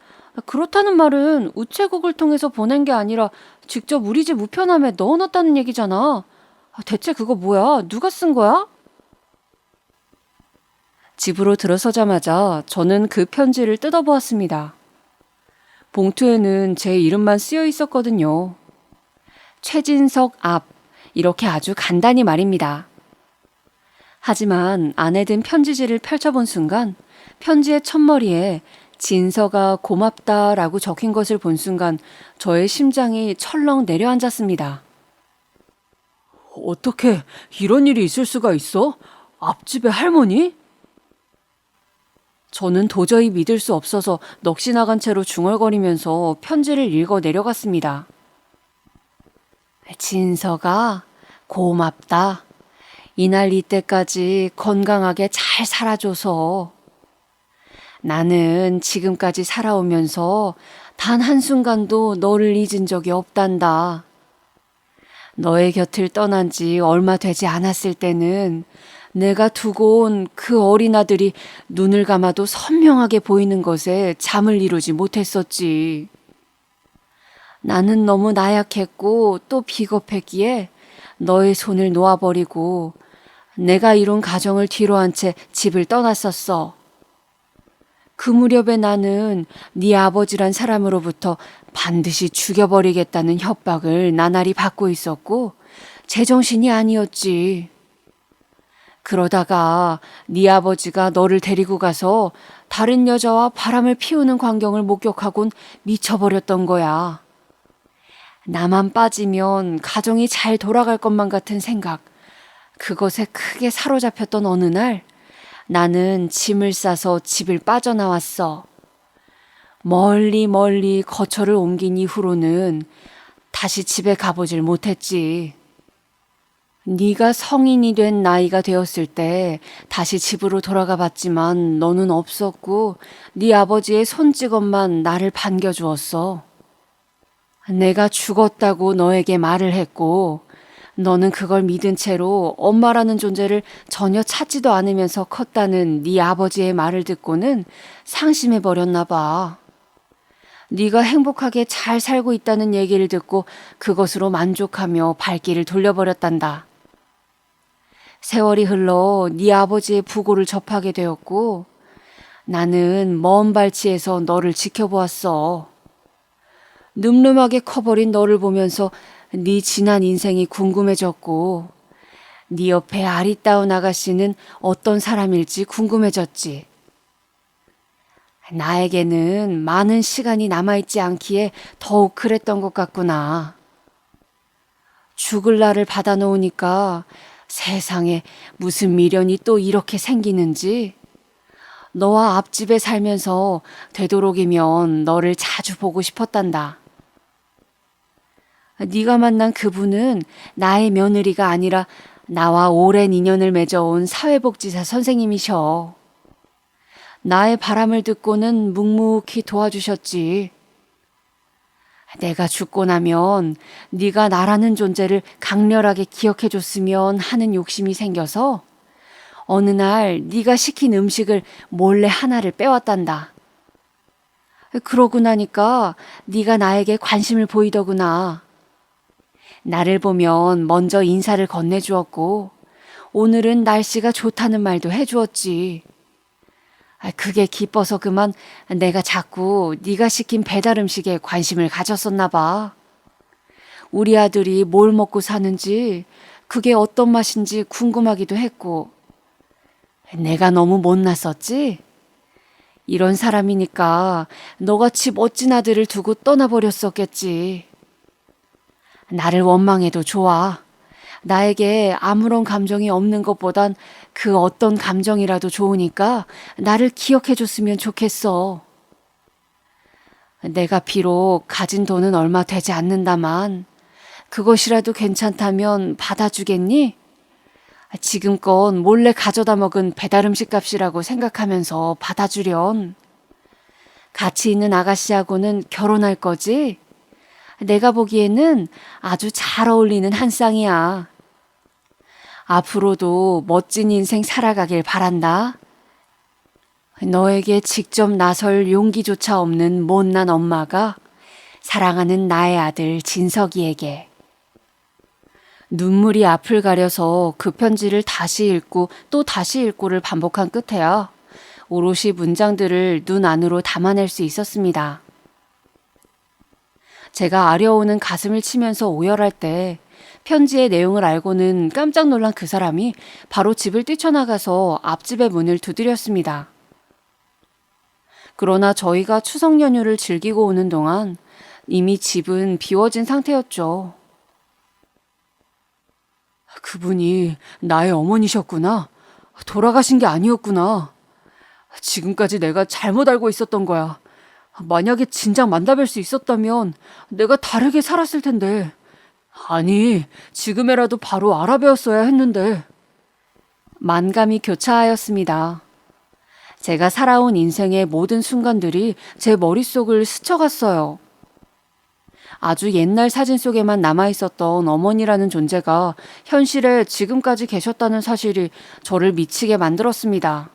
S2: 그렇다는 말은 우체국을 통해서 보낸 게 아니라 직접 우리 집 우편함에 넣어놨다는 얘기잖아. 대체 그거 뭐야? 누가 쓴 거야? 집으로 들어서자마자 저는 그 편지를 뜯어보았습니다. 봉투에는 제 이름만 쓰여 있었거든요. 최진석 앞, 이렇게 아주 간단히 말입니다. 하지만 안에 든 편지지를 펼쳐본 순간 편지의 첫머리에 진서가 고맙다라고 적힌 것을 본 순간 저의 심장이 철렁 내려앉았습니다. 어떻게 이런 일이 있을 수가 있어? 앞집에 할머니? 저는 도저히 믿을 수 없어서 넋이 나간 채로 중얼거리면서 편지를 읽어 내려갔습니다. 진서가 고맙다. 이날 이때까지 건강하게 잘 살아줘서. 나는 지금까지 살아오면서 단 한순간도 너를 잊은 적이 없단다. 너의 곁을 떠난 지 얼마 되지 않았을 때는 내가 두고 온 그 어린 아들이 눈을 감아도 선명하게 보이는 것에 잠을 이루지 못했었지. 나는 너무 나약했고 또 비겁했기에 너의 손을 놓아버리고 내가 이룬 가정을 뒤로 한 채 집을 떠났었어. 그 무렵에 나는 네 아버지란 사람으로부터 반드시 죽여버리겠다는 협박을 나날이 받고 있었고 제정신이 아니었지. 그러다가 네 아버지가 너를 데리고 가서 다른 여자와 바람을 피우는 광경을 목격하곤 미쳐버렸던 거야. 나만 빠지면 가정이 잘 돌아갈 것만 같은 생각, 그것에 크게 사로잡혔던 어느 날 나는 짐을 싸서 집을 빠져나왔어. 멀리 멀리 거처를 옮긴 이후로는 다시 집에 가보질 못했지. 네가 성인이 된 나이가 되었을 때 다시 집으로 돌아가 봤지만 너는 없었고 네 아버지의 손찌검만 나를 반겨주었어. 내가 죽었다고 너에게 말을 했고 너는 그걸 믿은 채로 엄마라는 존재를 전혀 찾지도 않으면서 컸다는 네 아버지의 말을 듣고는 상심해버렸나 봐. 네가 행복하게 잘 살고 있다는 얘기를 듣고 그것으로 만족하며 발길을 돌려버렸단다. 세월이 흘러 네 아버지의 부고를 접하게 되었고 나는 먼 발치에서 너를 지켜보았어. 늠름하게 커버린 너를 보면서 네 지난 인생이 궁금해졌고 네 옆에 아리따운 아가씨는 어떤 사람일지 궁금해졌지. 나에게는 많은 시간이 남아있지 않기에 더욱 그랬던 것 같구나. 죽을 날을 받아놓으니까 세상에 무슨 미련이 또 이렇게 생기는지. 너와 앞집에 살면서 되도록이면 너를 자주 보고 싶었단다. 네가 만난 그분은 나의 며느리가 아니라 나와 오랜 인연을 맺어온 사회복지사 선생님이셔. 나의 바람을 듣고는 묵묵히 도와주셨지. 내가 죽고 나면 네가 나라는 존재를 강렬하게 기억해줬으면 하는 욕심이 생겨서 어느 날 네가 시킨 음식을 몰래 하나를 빼왔단다. 그러고 나니까 네가 나에게 관심을 보이더구나. 나를 보면 먼저 인사를 건네주었고 오늘은 날씨가 좋다는 말도 해주었지. 그게 기뻐서 그만 내가 자꾸 네가 시킨 배달 음식에 관심을 가졌었나 봐. 우리 아들이 뭘 먹고 사는지 그게 어떤 맛인지 궁금하기도 했고 내가 너무 못났었지? 이런 사람이니까 너같이 멋진 아들을 두고 떠나버렸었겠지. 나를 원망해도 좋아. 나에게 아무런 감정이 없는 것보단 그 어떤 감정이라도 좋으니까 나를 기억해줬으면 좋겠어. 내가 비록 가진 돈은 얼마 되지 않는다만 그것이라도 괜찮다면 받아주겠니? 지금껏 몰래 가져다 먹은 배달 음식 값이라고 생각하면서 받아주련. 같이 있는 아가씨하고는 결혼할 거지? 내가 보기에는 아주 잘 어울리는 한 쌍이야. 앞으로도 멋진 인생 살아가길 바란다. 너에게 직접 나설 용기조차 없는 못난 엄마가 사랑하는 나의 아들 진석이에게. 눈물이 앞을 가려서 그 편지를 다시 읽고 또 다시 읽고를 반복한 끝에야 오롯이 문장들을 눈 안으로 담아낼 수 있었습니다. 제가 아려오는 가슴을 치면서 오열할 때 편지의 내용을 알고는 깜짝 놀란 그 사람이 바로 집을 뛰쳐나가서 앞집의 문을 두드렸습니다. 그러나 저희가 추석 연휴를 즐기고 오는 동안 이미 집은 비워진 상태였죠. 그분이 나의 어머니셨구나. 돌아가신 게 아니었구나. 지금까지 내가 잘못 알고 있었던 거야. 만약에 진작 만나뵐 수 있었다면 내가 다르게 살았을 텐데. 아니, 지금이라도 바로 알아배웠어야 했는데. 만감이 교차하였습니다. 제가 살아온 인생의 모든 순간들이 제 머릿속을 스쳐갔어요. 아주 옛날 사진 속에만 남아있었던 어머니라는 존재가 현실에 지금까지 계셨다는 사실이 저를 미치게 만들었습니다.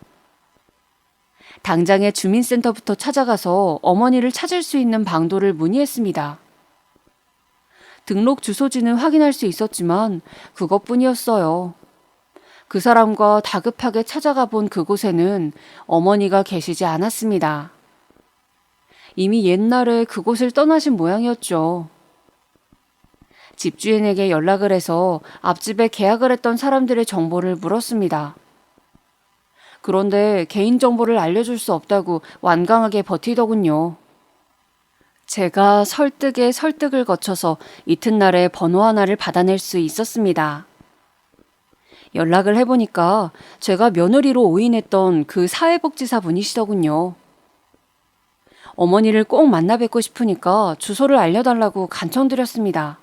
S2: 당장에 주민센터부터 찾아가서 어머니를 찾을 수 있는 방도를 문의했습니다. 등록 주소지는 확인할 수 있었지만 그것뿐이었어요. 그 사람과 다급하게 찾아가 본 그곳에는 어머니가 계시지 않았습니다. 이미 옛날에 그곳을 떠나신 모양이었죠. 집주인에게 연락을 해서 앞집에 계약을 했던 사람들의 정보를 물었습니다. 그런데 개인정보를 알려줄 수 없다고 완강하게 버티더군요. 제가 설득에 설득을 거쳐서 이튿날에 번호 하나를 받아낼 수 있었습니다. 연락을 해보니까 제가 며느리로 오인했던 그 사회복지사 분이시더군요. 어머니를 꼭 만나 뵙고 싶으니까 주소를 알려달라고 간청드렸습니다.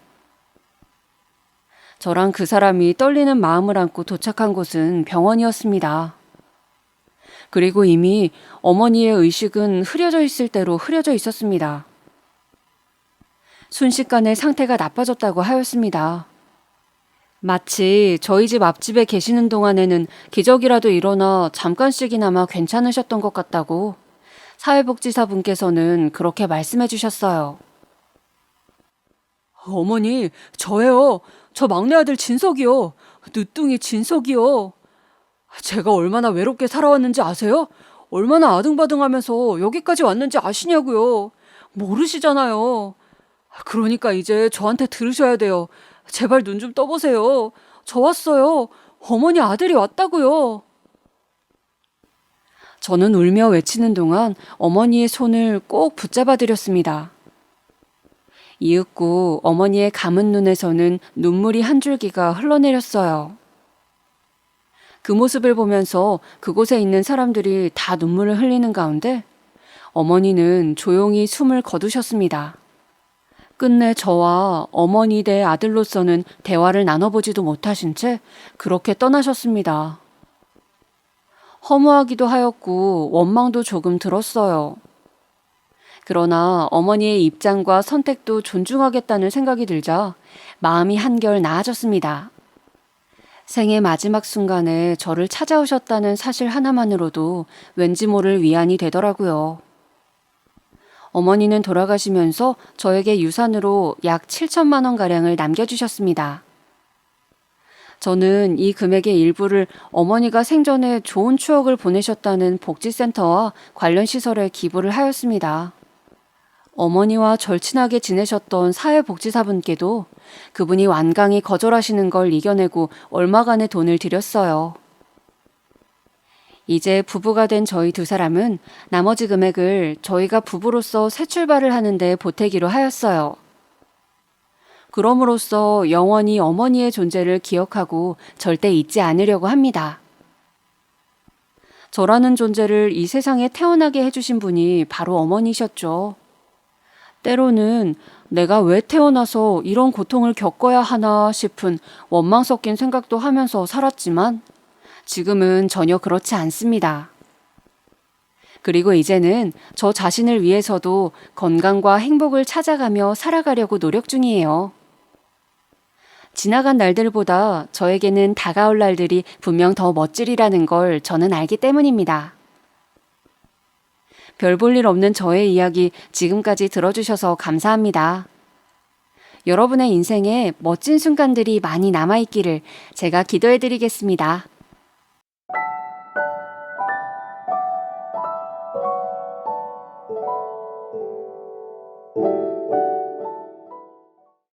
S2: 저랑 그 사람이 떨리는 마음을 안고 도착한 곳은 병원이었습니다. 그리고 이미 어머니의 의식은 흐려져 있을 대로 흐려져 있었습니다. 순식간에 상태가 나빠졌다고 하였습니다. 마치 저희 집 앞집에 계시는 동안에는 기적이라도 일어나 잠깐씩이나마 괜찮으셨던 것 같다고 사회복지사 분께서는 그렇게 말씀해 주셨어요. 어머니, 저예요. 저 막내 아들 진석이요. 늦둥이 진석이요. 제가 얼마나 외롭게 살아왔는지 아세요? 얼마나 아등바등하면서 여기까지 왔는지 아시냐고요. 모르시잖아요. 그러니까 이제 저한테 들으셔야 돼요. 제발 눈 좀 떠보세요. 저 왔어요. 어머니 아들이 왔다고요. 저는 울며 외치는 동안 어머니의 손을 꼭 붙잡아 드렸습니다. 이윽고 어머니의 감은 눈에서는 눈물이 한 줄기가 흘러내렸어요. 그 모습을 보면서 그곳에 있는 사람들이 다 눈물을 흘리는 가운데 어머니는 조용히 숨을 거두셨습니다. 끝내 저와 어머니 대 아들로서는 대화를 나눠보지도 못하신 채 그렇게 떠나셨습니다. 허무하기도 하였고 원망도 조금 들었어요. 그러나 어머니의 입장과 선택도 존중하겠다는 생각이 들자 마음이 한결 나아졌습니다. 생의 마지막 순간에 저를 찾아오셨다는 사실 하나만으로도 왠지 모를 위안이 되더라고요. 어머니는 돌아가시면서 저에게 유산으로 약 7천만 원가량을 남겨주셨습니다. 저는 이 금액의 일부를 어머니가 생전에 좋은 추억을 보내셨다는 복지센터와 관련 시설에 기부를 하였습니다. 어머니와 절친하게 지내셨던 사회복지사분께도 그분이 완강히 거절하시는 걸 이겨내고 얼마간의 돈을 드렸어요. 이제 부부가 된 저희 두 사람은 나머지 금액을 저희가 부부로서 새 출발을 하는데 보태기로 하였어요. 그럼으로써 영원히 어머니의 존재를 기억하고 절대 잊지 않으려고 합니다. 저라는 존재를 이 세상에 태어나게 해주신 분이 바로 어머니셨죠. 때로는 내가 왜 태어나서 이런 고통을 겪어야 하나 싶은 원망 섞인 생각도 하면서 살았지만 지금은 전혀 그렇지 않습니다. 그리고 이제는 저 자신을 위해서도 건강과 행복을 찾아가며 살아가려고 노력 중이에요. 지나간 날들보다 저에게는 다가올 날들이 분명 더 멋지리라는 걸 저는 알기 때문입니다. 별 볼 일 없는 저의 이야기 지금까지 들어주셔서 감사합니다. 여러분의 인생에 멋진 순간들이 많이 남아있기를 제가 기도해드리겠습니다.